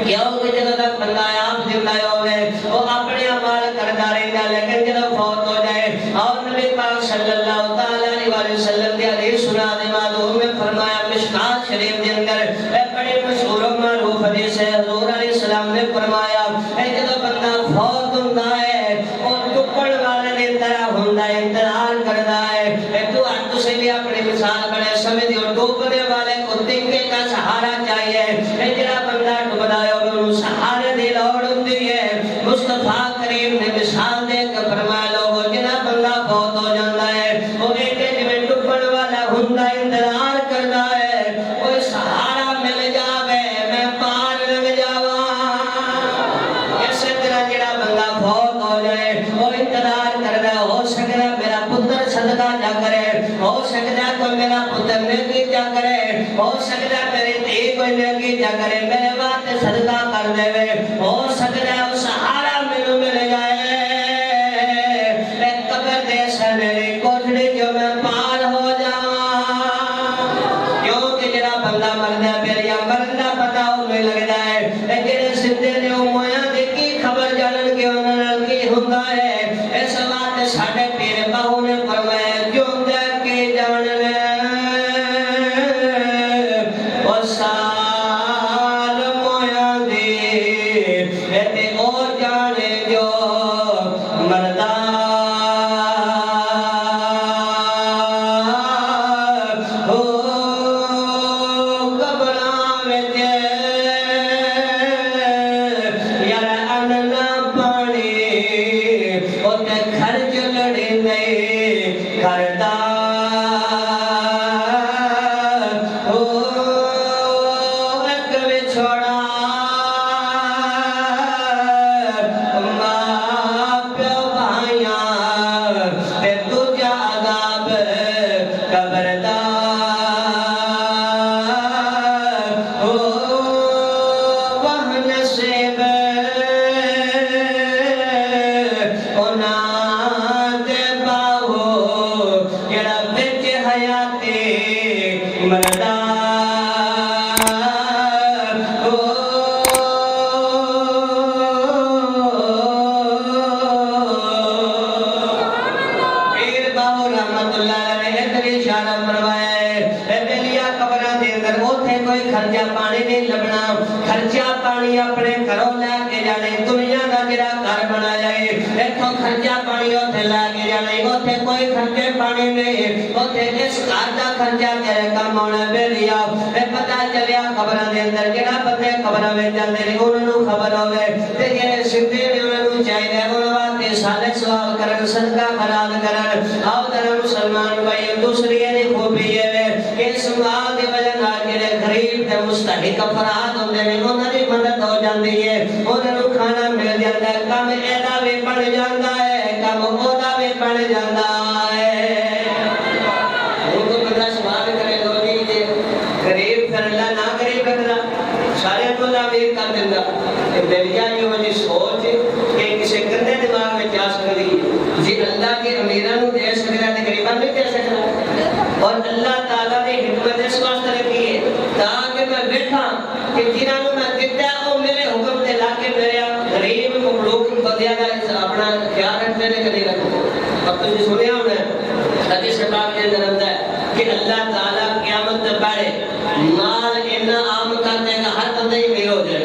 کیونکہ جدوں تک بندہ آپ زندہ ہوے وہ اپنے اعمال کردا رہندا لیکن جدوں فوت ہو جائے اور نبی پاک صلی اللہ تعالی علیہ وسلم کی حدیث سنا دے معلوم میں فرمایا مشکات شریف کے اندر بڑی مشہور و معروف حدیث ہے حضور علیہ السلام نے فرمایا اے جدوں بندہ فوت ہوندا ہے اور ٹکڑ والے دی طرح ہوندا ہے انتظار کردا ہے تو تسی بھی اپنی مثال بڑے سمجھ دیو ڈوبنے والے کو تنکے کا سہارا چاہیے اے جڑا بندہ ڈوبدا ہے انہوں سہارے دی لوڑ ہوندی ہے مصطفیٰ کریم نے مثال دے کے فرمایا لوگو جڑا بندہ فوت ہو جاندا ہے او ایک جویں ڈوبن والا ہوندا انتظار کردا ہے کوئی سہارا مل جاوے میں پار لگ جاواں اسی طرح جڑا بندہ فوت ہو جائے وہ انتظار کردا ہو سکدا میرا پتر صدقہ جا کرے ہو سکدا کوئی میرا پتر نیکی جا کرے ہو سکدا میری دھی کوئی نیکی جا کرے میرے واسطے صدقہ کر دے ہو سکدا وہ سہارا مینوں مل جائے اے قبر دے سنری کوٹڑی جو میں پار ہو جاواں کیونکہ جڑا بندہ مردا پھر یا مردا پتہ انہوں لگدا ہے اے جڑے زندے نے او مویاں دی کی خبر جانن کہ انہاں نال کی ہوندا ہے اس واسطے ساڈے پیر باہو نے فرمایا جوندا کے جان لے او سال مویاں دی تے او جانے جو مردا خرچہ پانی نہیں لبنا خرچہ پانی اپنے گھروں لے کے جانے دنیا کا جڑا گھر بنا جائے ایتھوں خرچہ پانی اوتھے لے کے جانے اوتھے کوئی خرچے پانی نہیں اوتھے اس گھر دا خرچہ تیرے کم ہونا بیلیا اے پتہ چلیا خبراں دے اندر جڑا بندے خبراں وچ جاندے نے انہاں نوں خبر ہوے تے جڑے سیدھے نے انہاں نوں چاہیے انہاں واسطے صالح ثواب کرن صدقہ خیرات کرن آو ذرا مسلمان بھائی دوسری دی خوبی ہے کہ اس مال دی وجہ نال جڑے غریب تے مستحق افراد ہوندے نے انہاں دی مدد ہو جاندی ہے انہاں نوں کھانا مل جاندا ہے کم ایدا وی بن جاندا ہے کم اودا وی بن جاندا ہے وہ تو بندہ سوال کرے لو جی غریب پھر اللہ نہ غریب رکھدا سارے کو اللہ امیر کر دیندا تے دلیا جو جی سوچ کہ کسے گندے دماغ میں جا سکدی جی اللہ کے امیراں نوں دے سکدا تے غریباں نوں دے سکدا اور اللہ تعالیٰ نے حکمت اس واسطے رکھی ہے تاکہ میں بیٹھا کہ جنہاں نوں میں دتا او میرے حکم تے لا کے میرے غریب مخلوق بندیاں دا اپنا خیال رکھتے نے کدی رکھتے اب تسی سنیا ہونا حدیث پاک کے اندر آتا ہے کہ اللہ تعالیٰ قیامت تے پہلے مال اتنا عام کر دے گا ہر بندے ہی امیر ہو جائے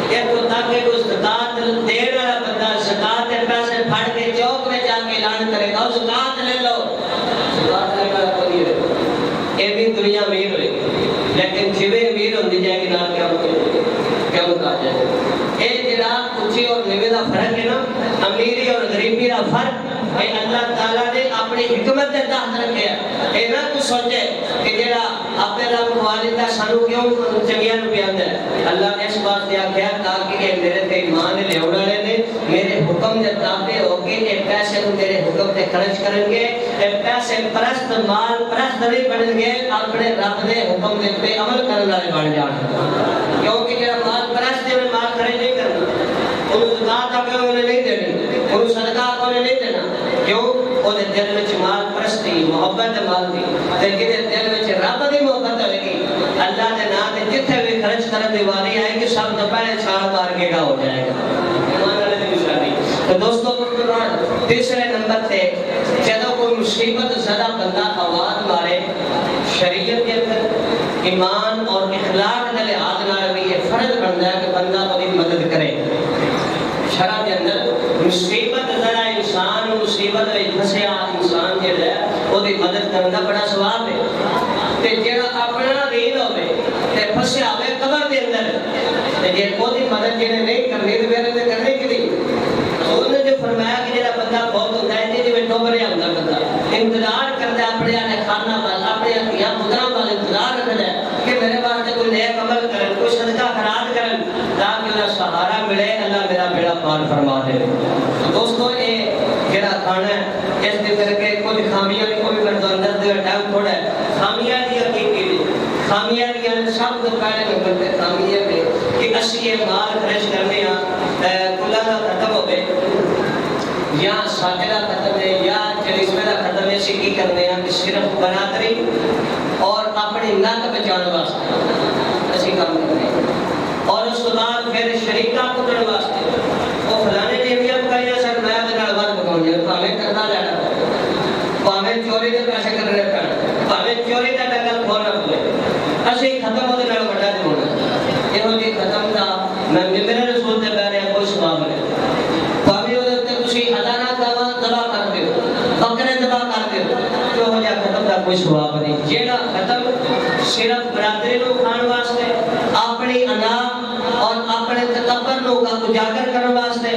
ایک تو تاکہ کوئی زکات دین والا بندہ زکات کے پیسے پھڑ کے چوک میں جا کے اعلان کرے گا زکات لے لو یہ بھی دنیا امیر ہوئے لیکن جوے امیر ہوندی جائے گی نہ کیا مکا جائے یہ جڑا اونچی اور نیوے دا فرق ہے نا امیری اور غریبی دا فرق یہ اللہ تعالیٰ نے اپنی حکمت کے تحت رکھے یہ نہ کچھ سوچے کہ جڑا اپنے رب والدہ سانو کیوں چنگیاں نو پیاندا ہے؟ اللہ نے اس واسطے آکھیا تاکہ یہ میرے تے ایمان لے آنے والے نے میرے حکم دے تابع ہو کے اے پیسے نو میرے حکم تے خرچ کرن گے، اے پیسے پرست مال پرست نہیں بنن گے، اپنے رب دے حکم دے تے عمل کرن والے بن جان۔ کیونکہ جڑا مال پرست ہے مال خرچ نہیں کرنا، انہوں زکات آپ نے نہیں دینی، انہوں صدقہ آپ نے نہیں دینا، کیوں؟ وہ دل میں مال پرستی محبت مال دی تے جے دل میں رب دی محبت ہوے گی اللہ دے نام تے جتھے بھی خرچ کرن دی واری آئے گی سب تو پہلے چھال مار کے گا ہو جائے گا۔ ایمان والے دی نشانی۔ تو دوستو قرآن تیسرے نمبر تے جدوں کوئی مصیبت زدہ بندہ آواز مارے شریعت کے اندر ایمان اور اخلاق کے لحاظ نال بھی یہ فرض بنتا ہے کہ بندہ وہ مدد کرے۔ شرع کے اندر مصیبت ذرا انسان مصیبت میں پھسیا انسان جڑا ہے وہ دی مدد کرنا بڑا ثواب ہے۔ تے جڑا اپنا دین ہوے تے پھسیا ہوے قبر دے اندر تے جے کوئی مدد جے نہیں کرنی تے پھر تے کرنے کی نہیں۔ حضور نے جو فرمایا کہ جڑا بندہ بہت ہوتا ہے جے میں ڈوب رہا ہوندا بندہ انتظار کرتا ہے اپنے انے کھانا والا اپنے یا پتراں والا انتظار رکھدا ہے کہ میرے واسطے کوئی نیک عمل کرن کوئی صدقہ خیرات کرن تاکہ انہیں سہارا ملے اللہ میرا بیڑا پار فرما دے۔ تو دوستو یہ جڑا کھانا ہے اس دے کر کے کچھ خامیاں بھی کوئی کر دو اندر دے ٹائم تھوڑا ہے خامیاں دی حقیقی دی خامیاں دی سب تو پہلے نمبر پہ خامیاں پہ کہ اسی یہ مال خرچ کرنے ہاں کلا کا ختم ہو گئے یا ساجدہ ختم ہے یا چلیسمے کا ختم ہے اسی کی کرنے ہاں کہ صرف برادری اور اپنی نک بچانے واسطے اسی کام کرنے اور اس کے بعد پھر شریکہ کٹن واسطے وہ فلانے نے بھی اب کہیا سر میں دے نال بات بکاؤں گا پاویں کرنا لینا پاویں چوری دے پیسے کرنے پڑن پاویں چوری دا ڈنگل کھولنا پوے اسی ختم ہو دے نال بڑا نہیں ہونا یہ جی ختم دا میں میرے رسول دے بیان ہے کوئی ثواب نہیں پاویں وہ تے تسی ہزاراں گاواں ذبح کر دیو بکرے ذبح کر دیو تو ہو جا ختم دا کوئی ثواب نہیں جیڑا ختم صرف برادری نو کھان واسطے اپنی انا اور اپنے تکبر نو کا اجاگر کرنے واسطے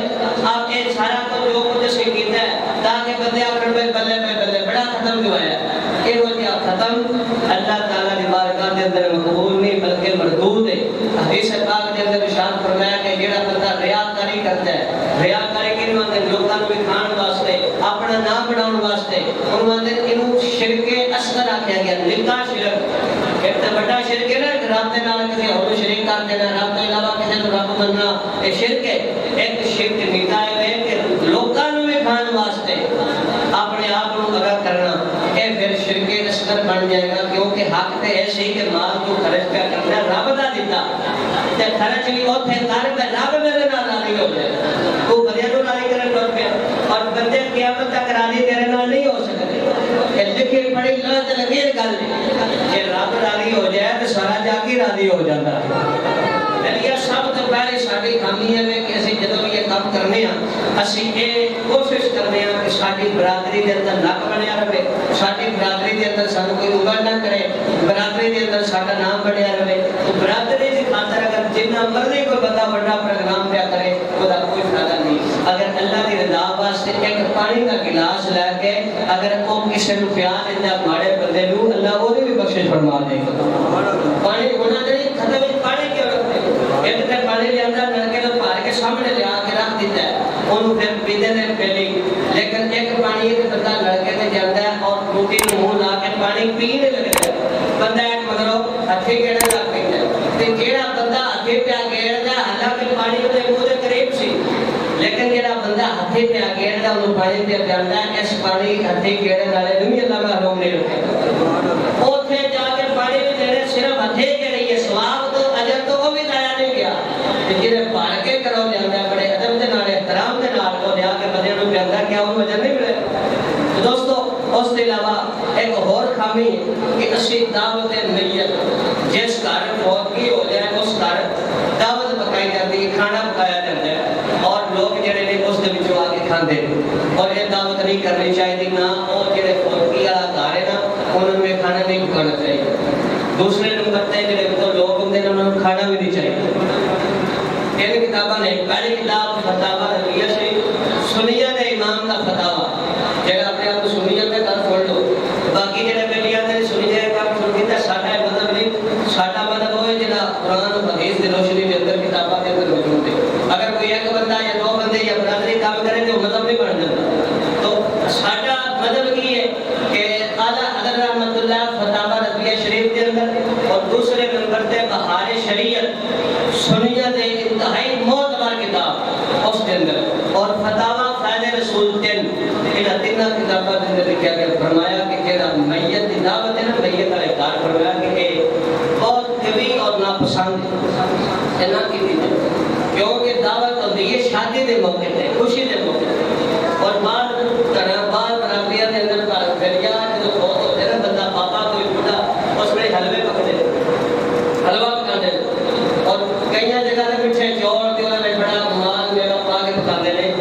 آپ یہ سارا کو جو کچھ سے کیتا ہے تاکہ بندے آکڑ میں بلے بڑا ختم جو ہے یہ ہو جا ختم اللہ تعالیٰ دی بارگاہ دے اندر مقبول نہیں بلکہ مردود ہے۔ حدیث پاک دے اندر ارشاد فرمایا کہ جڑا بندہ ریاکاری کرتا ہے ریاکاری کینو اندر لوکاں نوں کھان واسطے اپنا نام بناؤن واسطے انہوں اندر انہوں شرک اصغر آکھیا گیا نکا شرک ایک تو بڑا شرک ہے نا رب دے نال کسی اور شریک کر دینا رب کے علاوہ کسی کو رب مننا یہ شرک ہے۔ ایک شرک نکا ہے کہ لوکاں نوں کھان واسطے اپنے آپ کو ادا کرنا یہ پھر شرک اصغر بن جائے گا کیونکہ حق تے ایسے ہی کہ مال تو خرچ پہ کرنا رب دا دیتا تے خرچ بھی اوتھے کر پہ رب میرے نال راضی ہو جائے تو بندے نوں راضی کرن ٹر پیا اور بندے قیامت تک راضی تیرے نال نہیں ہو سکتے یہ لکھی پڑھی اللہ تے لگی گل کہ رب راضی ہو جائے تو سارا جا کے راضی ہو جاتا ہے۔ یہ سب تو پہلے ساری خامی ہے کہ اسی جدوں یہ کام کرنے ہاں اسی یہ کوشش کرنے ہاں کہ ساری برادری کے اندر نک بنیا رہے ساری برادری کے اندر سانو کوئی انگل نہ کرے برادری کے اندر سارا نام بنیا رہے تو برادری کی خاطر اگر جتنا مرضی کوئی بندہ بڑا پروگرام پیا کرے وہ کوئی فائدہ نہیں۔ اگر اللہ کی رضا واسطے ایک پانی کا گلاس لے کے اگر وہ کسی کو پیار دینا ماڑے بندے نو اللہ وہ بھی بخشش فرما دے گا۔ پانی ہونا نہیں ختم پانی کیوں رکھتے ایک تے پانی لے اندر نلکے تو بھر کے سامنے لے آ کے رکھ دیتا ہے انہوں پھر پیتے نے پہلی لیکن ایک پانی ہے کہ بندہ لڑکے تے جاتا ہے اور ٹوٹی منہ لا کے پانی پینے لگتا ہے بندہ ایک مگرو ہتھی گیڑا لگ پیتا ہے تے جیڑا بندہ ہتھی پہ گیڑدا ہے حالانکہ پانی دے منہ دے قریب سی لیکن جیڑا بندہ ہتھی پہ گیڑدا انہوں پانی تے جاندا ہے اس پانی ہتھی گیڑن والے دنیا اللہ محروم نہیں رکھے اوتھے جا کے پانی بھی دینے صرف ہتھی گیڑی ہے ثواب تو اجر تو وہ بھی ضائع نہیں گیا جنہیں پڑھ کے کرو جاتا ہے بڑے ادب کے نال احترام کے نال کو لیا کے بندے نوں جاندا کیا انہوں اجر نہیں ملے۔ تو دوستو اس کے علاوہ ایک اور خامی کہ اسی دعوت نیت جس گھر فوتگی ہو جائے اس گھر دعوت پکائی جاتی ہے کھانا پکایا جاتا ہے اور لوگ جڑے نے اس دے وچوں آ کے کھاندے اور یہ دعوت نہیں کرنی چاہیے نہ اور جڑے فوتگی والا گھر ہے نا انہوں میں کھانا نہیں پکانا چاہیے۔ دوسرے نمبر تے جڑے تو لوگ ہوندے نے انہوں نے کھانا بھی نہیں چاہیے۔ ان کتاباں نے پہلی کتاب فتاوا رویہ سے سنیہ دے امام دا فتاوا جڑا اپنے آپ کو سنیہ تے کر سن لو باقی جڑے بیلیاں تے سنیہ کا سن کے ساڈا مطلب شریعت سنیت انتہائی معتبر کتاب اس کے اندر، اور فتاوی فیض رسول 3 ان تینوں کتابوں کے اندر لکھا گیا، فرمایا کہ جڑا میت کی دعوت ہے نا، میت والے کار فرمایا کہ یہ بہت کبھی اور ناپسند ہے نہ کی کیونکہ دعوت ہوتی ہے شادی کے موقع پہ، خوشی کے موقع پہ، اور بعد برابریاں کے اندر دریا جو بہت ہوتے ہیں نا، بندہ پاپا کوئی بڑھا اس میں حلوے پکتے حلوہ پکاتے اور کئی جگہ کے پیچھے چور کے انہوں نے بڑا مال میرا پا کے پکاتے ہیں،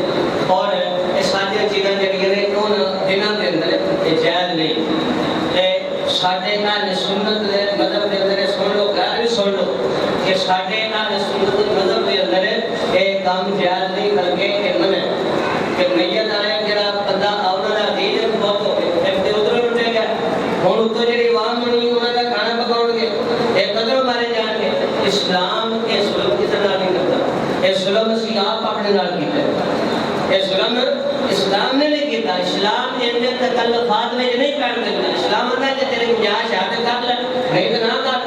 اور یہ ساری چیزیں جڑیاں نے ان دنوں کے اندر یہ جائز نہیں۔ ساڈے اہل سنت دے مذہب دے اندر سن لو، غیر بھی سن لو کہ ساڈے اہل سنت مذہب دے اندر یہ کام جائز نہیں، بلکہ یہ منع کہ میت آیا جڑا بندہ آونا دا دین بہت ہو گئے تے ادھر لٹے گیا، ہن اتوں جڑی عوام بنی انہاں دا کھانا پکاؤ گے، یہ قدروں مارے جان گے۔ اسلام یہ ظلم کسی نال نہیں کرتا، یہ ظلم اسی آپ اپنے نال کیتا ہے، یہ ظلم اسلام نے نہیں کیتا۔ اسلام نے اندر تکلفات میں نہیں پڑھ دینا، اسلام نے کہ تیرے گنجائش ہے تو کر لے، نہیں تو نہ کر،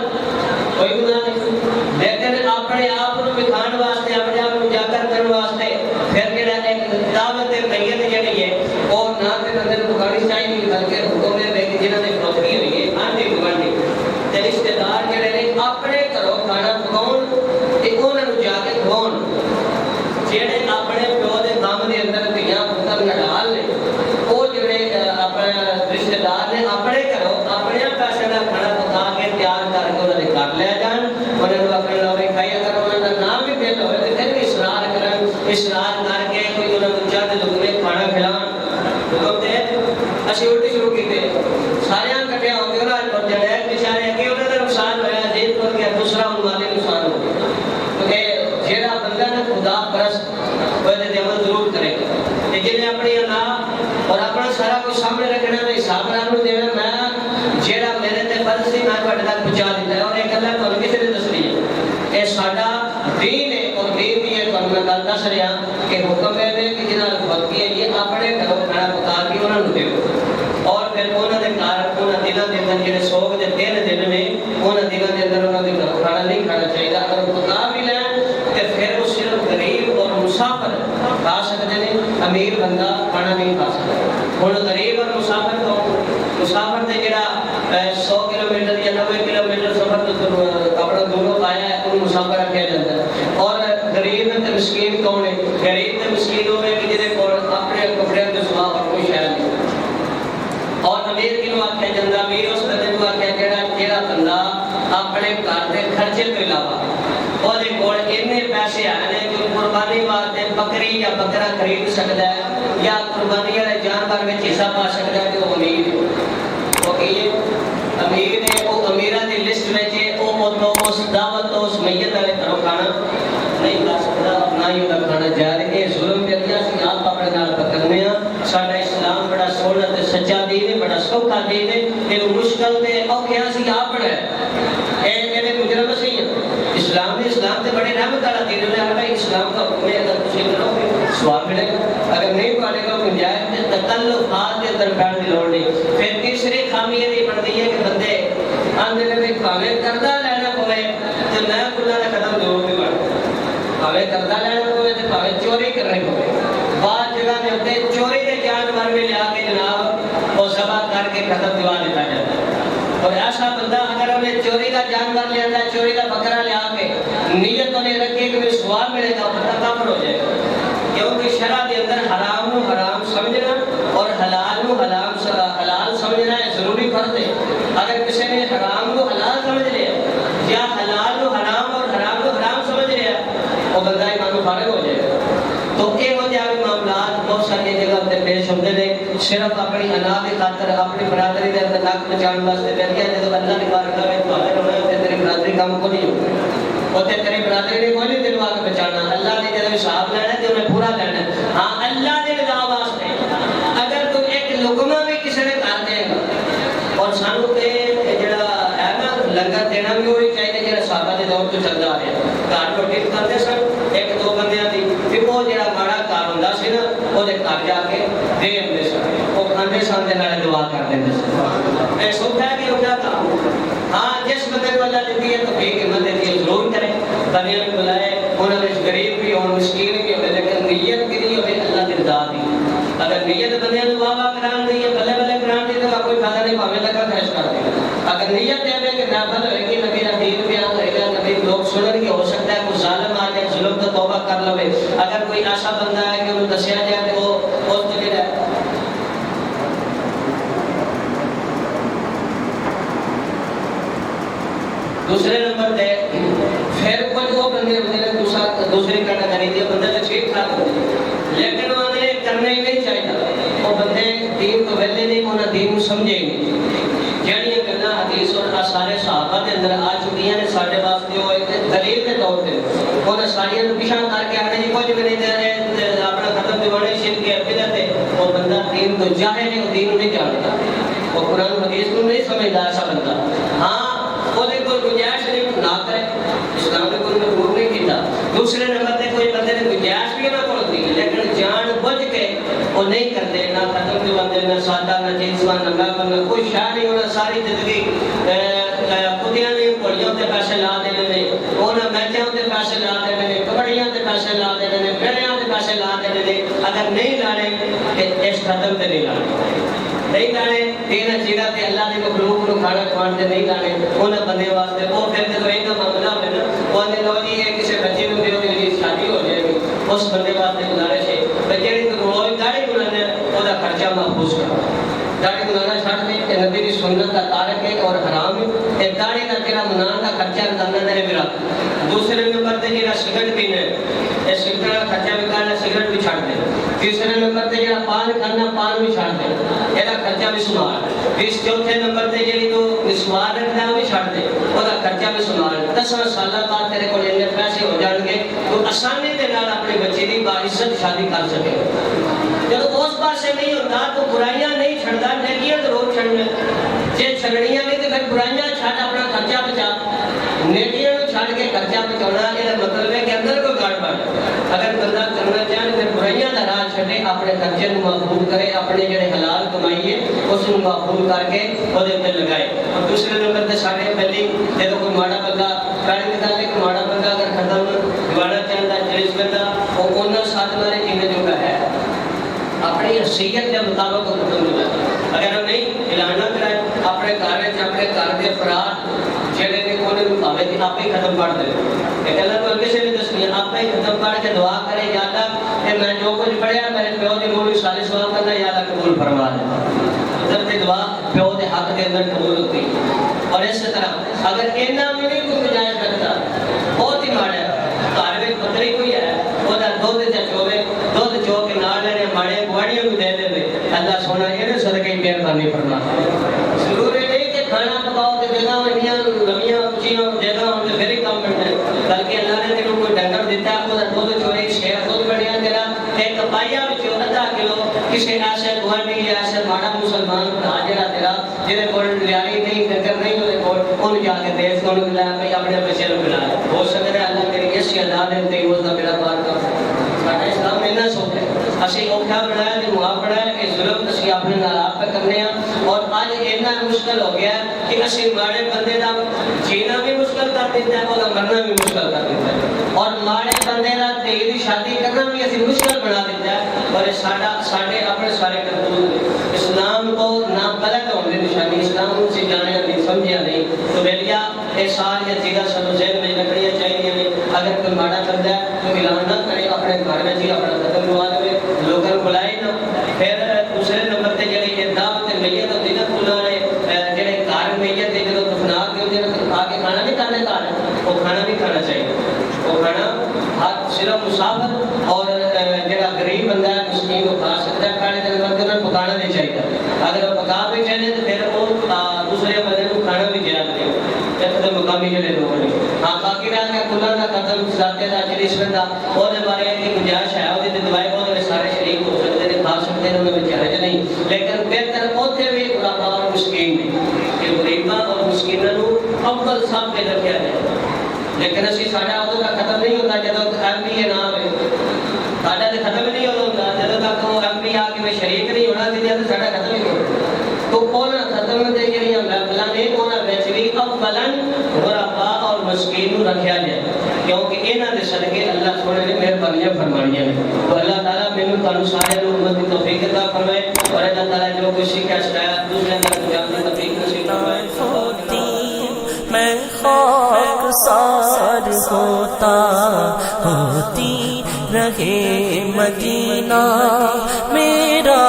کوئی گناہ نہیں۔ لیکن اپنے آپ کو بکھان واسطے، اپنے آپ کو اجاگر کرنے واسطے پھر جڑا ایک دعوت میت جڑی ہے وہ نہ کہ اندر پکانی چاہیے، بلکہ حکم ہے کہ جنہاں نے فروختی ہوئی ہے آنٹی گوانڈی تے رشتے دار جڑے نے اپنے گھروں کھانا پکاؤن تے انہاں نوں جا کے کھواؤن، جڑے اپنے پیو دے کام دے اندر دھیاں پتر نڈال نے وہ جڑے اپنے رشتے دار نے اپنے گھروں اپنے پیسے کا کھانا پکا کے تیار کر کے انہوں نے کر لیا جان، انہوں نے اپنے لوگ کھائی، اگر انہوں کا نام بھی دل ہوئے تو پھر اصرار کرن، اصرار کر کے کوئی انہوں نے چند لقمے کھانا کھلان حکم دے۔ اسی الٹی شروع کیتے سارے کٹھے ہو کے انہوں نے جڑے بچارے کہ انہوں کا نقصان ہوا جیت کر گیا، دوسرا ان والے نقصان ہو گیا، کیونکہ جیڑا بندہ نے خدا پرست وہ عمل ضرور کرے گا، لیکن اپنی اللہ اور اپنا سارا کچھ سامنے رکھنا میں حساب رکھنا دینا، میں جیڑا میرے تے فرض سی میں تھوڑے تک پہنچا دیتا ہے، اور ایک اللہ تھوڑے کسی نے دس رہی ہے، یہ ساڈا دین ہے، اور دین دی ہے تو میں گل دس رہا کہ حکم ہے کہ جنہاں وقتی ہے یہ اپنے گھروں کھانا پکا کے انہوں نے دیو، اور پھر انہوں نے کار انہوں دنوں کے اندر جڑے سوگ دے 3 دن نے انہوں دنوں کے اندر انہوں نے گھروں کھانا نہیں کھانا چاہیے، اگر پکا بھی لیں تو پھر وہ صرف غریب اور مسافر کھا سکتے ہیں، امیر بندہ کھانا نہیں کھا سکتا۔ ہوں غریب اور مسافر تو مسافر نے جڑا 100 کلومیٹر یا 90 کلومیٹر سفر تو اپنا دونوں آیا ہے ان مسافر کیا جاتا ہے، اور غریب تے مسکین کون ہے؟ غریب تے مسکین ہوئے کہ جنہیں اپنے کپڑے کے سوا اور کوئی شہر نہیں، اور امیر کنوں آخیا جاتا، امیر اس بندے کو آخیا جڑا بندہ اپنے گھر کے خرچے تو علاوہ وہ پیسے آنے جو قربانی واسطے بکری یا بکرا خرید سکتا ہے یا قربانی والے جانور میں حصہ پا سکتا ہے، تو امیر ہے، وہ امیر ہے، وہ امیران کی لسٹ میں وہ اس دعوت تو اس میت والے گھروں کھانا نہیں کھا سکتا، نہ ہی وہ کھانا جا رہے ہیں۔ ظلم کر کے آپ اپنے نال پکڑنے ہیں۔ ساڈا اسلام بڑا سونا تے سچا دین ہے، بڑا سوکھا دین ہے، یہ مشکل تے اوکھیا سی آپ بڑا ہے، یہ مجرم سی ہے۔ اسلام تے بڑے رحمت والا دین ہے، ہمیں اسلام کا حکم ہے، اگر تسی کرو گے ثواب ملے گا، اگر نہیں پڑھے گا گنجائش تے تکلفات کے اندر بیٹھ کی لوڑ نہیں۔ پھر تیسری خامی یہ بنتی ہے کہ بندے آندے نے بھاوے قرضہ لینا پوے تو میں کھلا کا قدم ضرور نہیں بڑھتا، بھاوے قرضہ لینا پوے تو بھاوے چوری کرنی پوے، بعض جگہ دے ہوتے چوری کے جانور میں لیا کے جناب وہ ذبح کر کے قدم دوا دیتا جاتا ہے، اور ایسا بندہ اگر ہمیں چوری کا جانور لے آتا ہے، چوری کا بکرا لے آ کے نیت انہیں رکھے کہ مجھے ثواب ملے گا، بندہ کافر ہو جائے گا، کیونکہ شرع کے اندر حرام نو حرام سمجھنا اور حلال نو حلال سمجھنا ہے ضروری فرض ہے۔ اگر کسی نے حرام کو حلال سمجھ لیا یا حلال نو حرام اور حرام کو حرام سمجھ لیا وہ بندہ ایمان و فارغ ہو جائے گا۔ تو یہ ہو جائے معاملات بہت ساری جگہ پہ پیش ہوتے ہیں، صرف اپنی انا کی خاطر اپنی برادری کے اندر نک بچاؤ واسطے بیٹھ گیا، جب اللہ کی بارگاہ میں حاضر ہونا ہے تیری برادری کام کو نہیں ہوگا، اور تیری برادری نے کوئی نہیں دل آ کے بچانا، اللہ نے جب حساب لینا ہے تو انہیں پورا لینا ہے۔ ہاں اللہ کے رضا واسطے اگر تو ایک لقمہ بھی کسی نے کر دے گا، اور سانو تے جڑا ہے نا لنگر دینا بھی وہی چاہیے جڑا صحابہ دے دور تو چلتا آ رہا ہے، گھر روٹی کرتے سن ایک دو بندیاں دی، پھر وہ جڑا ماڑا گھر ہوندا سی نا وہ گھر جا کے دے آتے سن، وہ کھاندے سن تے نالے دعا کر دے سن، اے سوکھا کہ اٹھا تھا۔ ہاں جس بندے کو اللہ دیتی ہے تو بے قیمت دیتی ہے، ضرور بندے نے بلائے انہوں نے غریب بھی اور مسکین بھی ہوئے لیکن نیت کی نہیں ہوئے اللہ کی رضا دی اگر نیت بندے نے واہ واہ کران دی ہے بلے بلے کران دی تو کوئی فائدہ نہیں پاوے لگا خرچ کر دے اگر نیت ہے کہ نافل ہوئے گی نبی کا دین بیان ہوئے گا نبی لوگ سنن گے ہو سکتا ہے کوئی ظالم آ جائے ظلم تو توبہ کر لوے اگر کوئی ایسا بندہ ہے کہ انہوں دسیا جائے تو وہ اس کو جو ہے دوسرے نمبر پہ پھر کچھ وہ بندے ہوتے ہیں دوسری کیٹیگری کے بندے تو ٹھیک ٹھاک ہوتے ہیں لیکن انہوں نے کرنا ہی نہیں چاہیے وہ بندے دین کو ویلے نہیں انہیں دین کو سمجھے ہی نہیں جہاں گلا حدیث اور سارے صحابہ کے اندر آ چکی ہیں سارے واسطے وہ ایک دلیل کے طور پہ انہیں ساری پیچھا کر کے آنے جی کچھ بھی نہیں اپنا ختم دیوانے شرک کے بدعت ہے وہ بندہ دین کو جاہل ہے وہ دین نہیں جانتا وہ قرآن حدیث کو نہیں سمجھتا ایسا بندہ ہاں وہ کوئی گنجائش نہیں نہ کرے اسلام نے کوئی مجبور نہیں کیتا دوسرے نمبر پہ کوئی بندے نے گنجائش بھی نہ کرتی لیکن جان بوجھ کے وہ نہیں کرتے نہ ختم جو بندے نہ سادہ نہ جنسواں نہ بنا کوئی شاہ نہیں ہونا ساری زندگی خودیاں نے گھوڑیوں تے پیسے لا دینے نے انہاں میچاں تے پیسے لا دینے نے کبڑیاں تے پیسے لا دینے نے بیڑیاں تے پیسے لا دینے نے اگر نہیں لانے اس ختم تے نہیں لانے نہیں لانے تین چیزاں تے اللہ نے مخلوق کو کھانا کھوان تے نہیں لانے انہاں بندے واسطے وہ پھر جدوں ایک معاملہ ہوے نا وہ نے لو جی یہ کسی بچے نوں دیو دی شادی ہو جائے گی اس بندے واسطے گزارش ہے بچے دی روز داڑھی بنانے او دا خرچہ محفوظ کرو داڑھی بنانا چھڑ دے کہ نبی دی سنت کا تارک ہے اور حرام ہے اے داڑھی دا تیرا منان دا خرچہ نہ دے میرا دوسرے نمبر تے جڑا سگرٹ پینا ہے اے سگرٹ دا خرچہ بھی کرنا سگرٹ بھی چھڑ دے تیسرے نمبر تے جڑا پان کھانا پان بھی چھڑ دے اے دا خرچہ بھی سنبھال اس چوتھے نمبر تے جڑی تو مسواک رکھنا بھی چھڑ دے او دا خرچہ بھی سنبھال 10 سال بعد تیرے کول اتنے پیسے ہو جان گے تو آسانی دے نال اپنے بچے دی باعزت شادی کر سکے جب اس پاسے نہیں ہوتا تو برائیاں نہیں چھڑتا نیکیاں ضرور چھڑنا جے چھڑنیاں نہیں تو پھر برائیاں چھڑ اپنا خرچہ بچا نیکیاں نو چھڑ کے خرچہ بچانا یہ مطلب ہے کہ اندر کوئی گڑبڑ اگر بندہ کرنا چاہے پھر برائیاں دا راہ چھڑے اپنے خرچے نو محفوظ کرے اپنے جڑے حلال کمائی ہے اس نو محفوظ کر کے او دے تے لگائے اور دوسرے نمبر تے ساڈے پہلی جے کوئی ماڑا بندہ پہلی گل ہے کہ ماڑا بندہ اگر ختم دیوانا چاہتا جس بندہ وہ انہاں ساتھ والے جن جو ہے اپنی حیثیت کے مطابق ختم ہو جاتا اگر ہم نہیں اعلان کرائے اپنے گھر کے افراد جڑے نے انہوں بھاوے کہ آپ ہی ختم پڑھ دے ایک اللہ کو کسی نے دسنی آپ ہی ختم پڑھ کے دعا کرے یا اللہ کہ میں جو کچھ پڑھیا میرے پیو دی منہ میں صالح سوال کرنا یا اللہ قبول فرما دے حضرت دعا پیو دے حق کے اندر قبول ہوتی اور اس طرح اگر اینا بھی نہیں کوئی گنجائش رکھتا بہت ہی ماڑا ہے گھر میں پتری کوئی ہے وہ دودھ چوے دودھ چو کے نال لینے ماڑے گواڑیوں کو دے دے اللہ سونا یہ صدقے مہربانی فرما ضروری نہیں کہ کھانا پکاؤ تے جگہ انیاں لمیاں چیزاں جگہ ہوں تے پھر ہی کام کرنا ہے بلکہ اللہ نے تینوں کوئی ڈنگر دیتا ہے وہ دودھ چوری شیر دودھ بڑھیا تیرا ایک پائیا وچوں آدھا کلو کسی ایسے گوانڈی یا ایسے ماڑا مسلمان بھرا جڑا تیرا جہدے کول لیاری نہیں ڈنگر نہیں ہوے کول اون جا کے دیس کو ملا بھئی اپنے بچے نوں ملا ہو سکدا ہے اللہ میری اس ادا دے تے اس دا میرا پار کر ساڈا اسلام اینا سوچ ہے اسی اوکھا بنایا تے معاف بنایا کہ ظلم اسی اپنے نال آپ پہ کرنے ہیں اور آج اتنا مشکل ہو گیا ہے کہ اسی ماڑے بندے دا جینا بھی مشکل کر دیتا ہے اور مرنا بھی مشکل کر دیتا ہے اور ماڑے بندے دا تیری شادی کرنا بھی اسی مشکل بنا دیتا ہے اور ساڈے اپنے سارے کرتوت اسلام کو نہ غلط ہونے کی نشانی اسلام سے جانے نہیں سمجھا نہیں تو بیلیا یہ ساری چیزاں سب ذہن میں رکھنی چاہیے اگر کوئی ماڑا کرتا ہے تو اعلان نہ کرے اپنے گھر میں ہی اپنا ختم کروا دے لوگوں کو بلائے نہ پھر دوسرے نمبر تے جڑی یہ دعوت میت ہوتی نا کھلا نے جڑے گھر میت دے جدوں دفنا کے ہوتے نا آ کے کھانا نہیں کھانا گھر وہ کھانا نہیں کھانا چاہیے وہ کھانا ہاتھ صرف مسافر اور جڑا غریب بندہ ہے مسکین کو کھا سکتا ہے کھانے کے بعد انہیں پکانا نہیں چاہیے اگر وہ پکا بھی چاہیے تو پھر وہ دوسرے بندے کو کھانا بھی جائز نہیں ایک مقامی جڑے لوگ نے ہاں باقی رہا کہ کھلا کا قدم ساتے کا چریشمے کا وہ بارے کی گنجائش ہے وہ دوائی بہت سارے شریک ہو سکتے ہیں کھا سکتے ہیں انہیں چرج نہیں لیکن بہتر اتنے بھی غربا اور مسکین نہیں کہ غریباں اور مسکینوں افضل سب پہ رکھا جائے لیکن اسی ساڈا ادو تک ختم نہیں ہوتا جدو ایم پی اے نہ ہوئے ساڈا تو ختم نہیں ہوتا جدو تک وہ ایم پی آ کے شریک نہیں ہونا چاہیے تو ساڈا ختم نہیں ہوتا تو انہاں ختم دے جڑیاں محفلاں نے انہاں وچ بھی افضلاً غربا اور مسکین رکھیا جائے کیوں انہاں دے صدقے اللہ سونے نے مہربانیاں فرمائیاں نے تو اللہ تعالیٰ مینوں تانوں سارے نوں امت دی توفیق عطا فرمائے اور اللہ تعالیٰ جو کچھ سیکھا سکھایا دوسرے اندر پہنچانے کی توفیق نصیب فرمائے میں خاک سار ہوتا ہوتی رہے مدینہ میرا